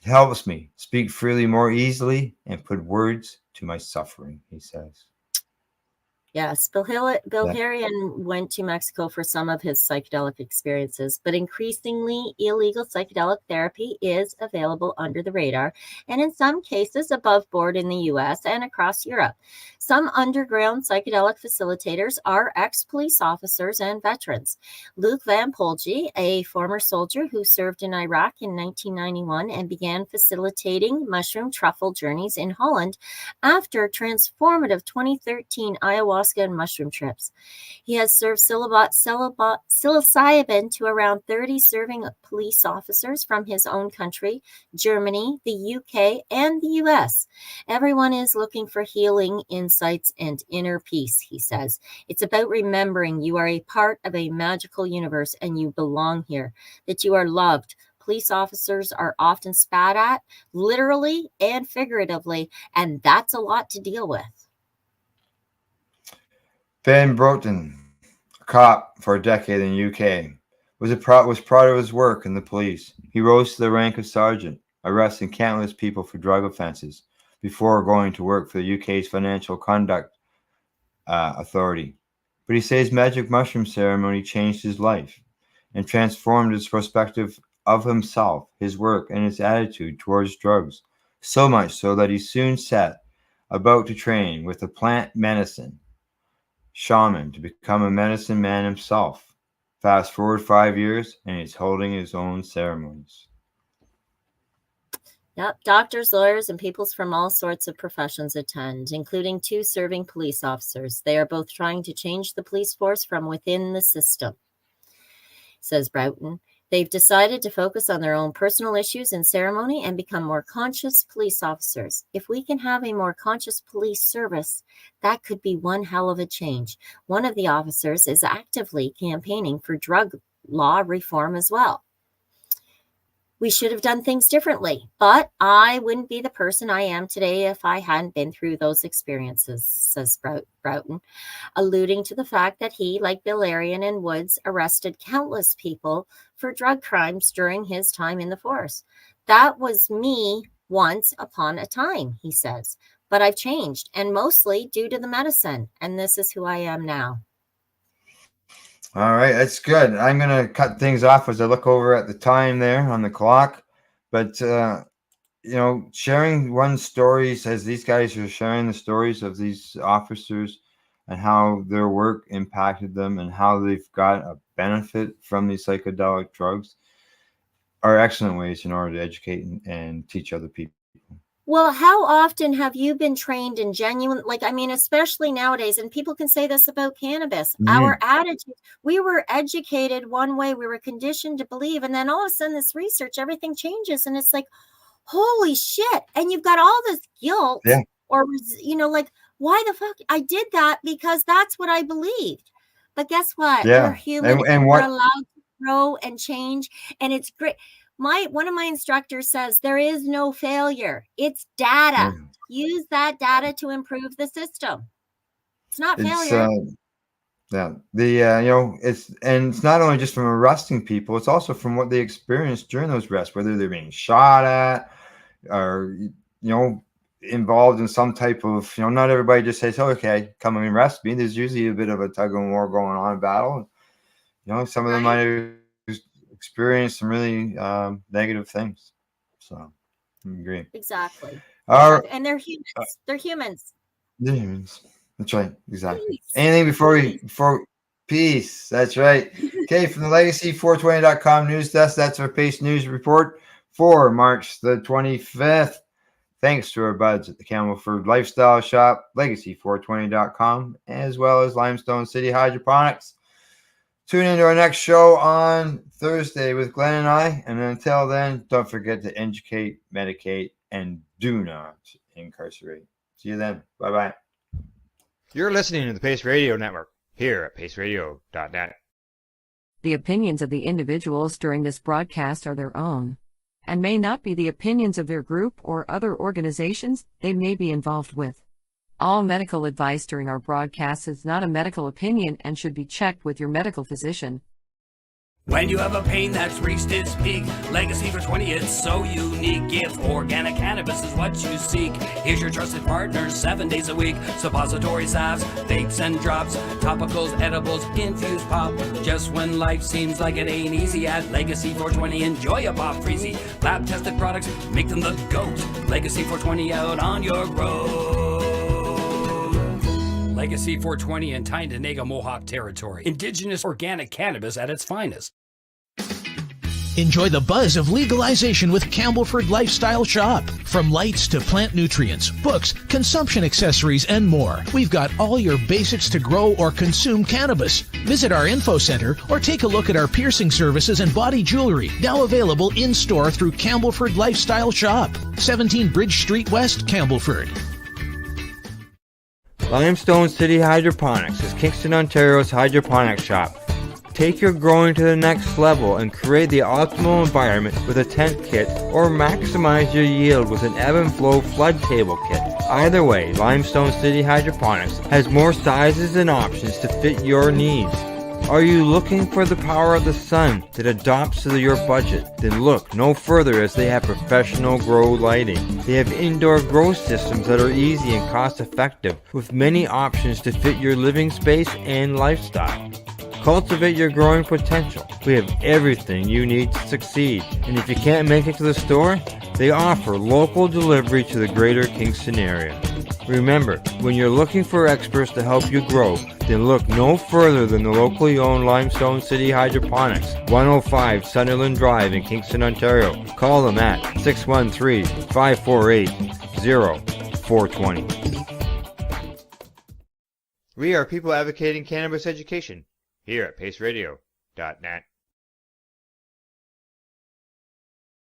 It helps me speak freely more easily and put words to my suffering, he says. Yes, Bilherian went to Mexico for some of his psychedelic experiences, but increasingly illegal psychedelic therapy is available under the radar and in some cases above board in the US and across Europe. Some underground psychedelic facilitators are ex-police officers and veterans. Luc Van Polge, a former soldier who served in Iraq in 1991 and began facilitating mushroom truffle journeys in Holland after transformative 2013 ayahuasca ayahuasca and mushroom trips. He has served psilocybin to around 30 serving police officers from his own country, Germany, the UK, and the US. Everyone is looking for healing, insights, and inner peace, he says. It's about remembering you are a part of a magical universe and you belong here, that you are loved. Police officers are often spat at, literally and figuratively, and that's a lot to deal with. Ben Broughton, a cop for a decade in the UK, was proud of his work in the police. He rose to the rank of sergeant, arresting countless people for drug offenses before going to work for the UK's Financial Conduct Authority. But he says magic mushroom ceremony changed his life and transformed his perspective of himself, his work, and his attitude towards drugs, so much so that he soon set about to train with a plant medicine shaman to become a medicine man himself. Fast forward 5 years, and he's holding his own ceremonies. Yep, doctors, lawyers, and peoples from all sorts of professions attend, including 2 serving police officers. They are both trying to change the police force from within the system, says Broughton. They've decided to focus on their own personal issues in ceremony and become more conscious police officers. If we can have a more conscious police service, that could be one hell of a change. One of the officers is actively campaigning for drug law reform as well. We should have done things differently, but I wouldn't be the person I am today if I hadn't been through those experiences, says Broughton, alluding to the fact that he, like Bill Arion and Woods, arrested countless people for drug crimes during his time in the force. That was me once upon a time, he says, but I've changed, and mostly due to the medicine, and this is who I am now. All right, that's good. I'm going to cut things off as I look over at the time there on the clock. But, sharing one's stories, as these guys are sharing the stories of these officers and how their work impacted them and how they've got a benefit from these psychedelic drugs, are excellent ways in order to educate and teach other people. Well, how often have you been trained in genuine, especially nowadays, and people can say this about cannabis, our attitude, we were educated one way, we were conditioned to believe, and then all of a sudden this research, everything changes, and it's like, holy shit, and you've got all this guilt, or, why the fuck, I did that because that's what I believed. But guess what? We're human, and we're allowed to grow and change, and it's great. One of my instructors says there is no failure. It's data. Use that data to improve the system. It's not failure. It's not only just from arresting people, it's also from what they experienced during those arrests, whether they're being shot at or, involved in some type of, not everybody just says, oh, okay, come and arrest me. There's usually a bit of a tug of war going on, battle. Some of them might have experienced some really negative things. So I agree. Exactly. And they're humans. They're humans. They're humans. That's right. Exactly. Peace. Anything before peace. That's right. Okay, from the Legacy420.com news desk, that's our Pace News Report for March the 25th. Thanks to our buds at the Camelford Lifestyle Shop, Legacy420.com, as well as Limestone City Hydroponics. Tune into our next show on Thursday with Glenn and I. And until then, don't forget to educate, medicate, and do not incarcerate. See you then. Bye-bye. You're listening to the Pace Radio Network here at PACEradio.net. The opinions of the individuals during this broadcast are their own and may not be the opinions of their group or other organizations they may be involved with. All medical advice during our broadcast is not a medical opinion and should be checked with your medical physician. When you have a pain that's reached its peak, Legacy for 20, it's so unique. If organic cannabis is what you seek, here's your trusted partner 7 days a week. Suppository salves, vapes and drops, topicals, edibles, infused pop. Just when life seems like it ain't easy, at Legacy 420, enjoy a pop freezy. Lab tested products, make them the GOAT. Legacy 420 out on your road. Legacy 420 in Tyndonega Mohawk territory. Indigenous organic cannabis at its finest. Enjoy the buzz of legalization with Campbellford Lifestyle Shop. From lights to plant nutrients, books, consumption accessories, and more, we've got all your basics to grow or consume cannabis. Visit our info center or take a look at our piercing services and body jewelry, now available in-store through Campbellford Lifestyle Shop, 17 Bridge Street West, Campbellford. Limestone City Hydroponics is Kingston, Ontario's hydroponics shop. Take your growing to the next level and create the optimal environment with a tent kit, or maximize your yield with an ebb and flow flood table kit. Either way, Limestone City Hydroponics has more sizes and options to fit your needs. Are you looking for the power of the sun that adapts to your budget? Then look no further, as they have professional grow lighting. They have indoor grow systems that are easy and cost effective, with many options to fit your living space and lifestyle. Cultivate your growing potential. We have everything you need to succeed. And if you can't make it to the store, they offer local delivery to the greater Kingston area. Remember, when you're looking for experts to help you grow, then look no further than the locally owned Limestone City Hydroponics, 105 Sunderland Drive in Kingston, Ontario. Call them at 613-548-0420. We are people advocating cannabis education here at PACEradio.net.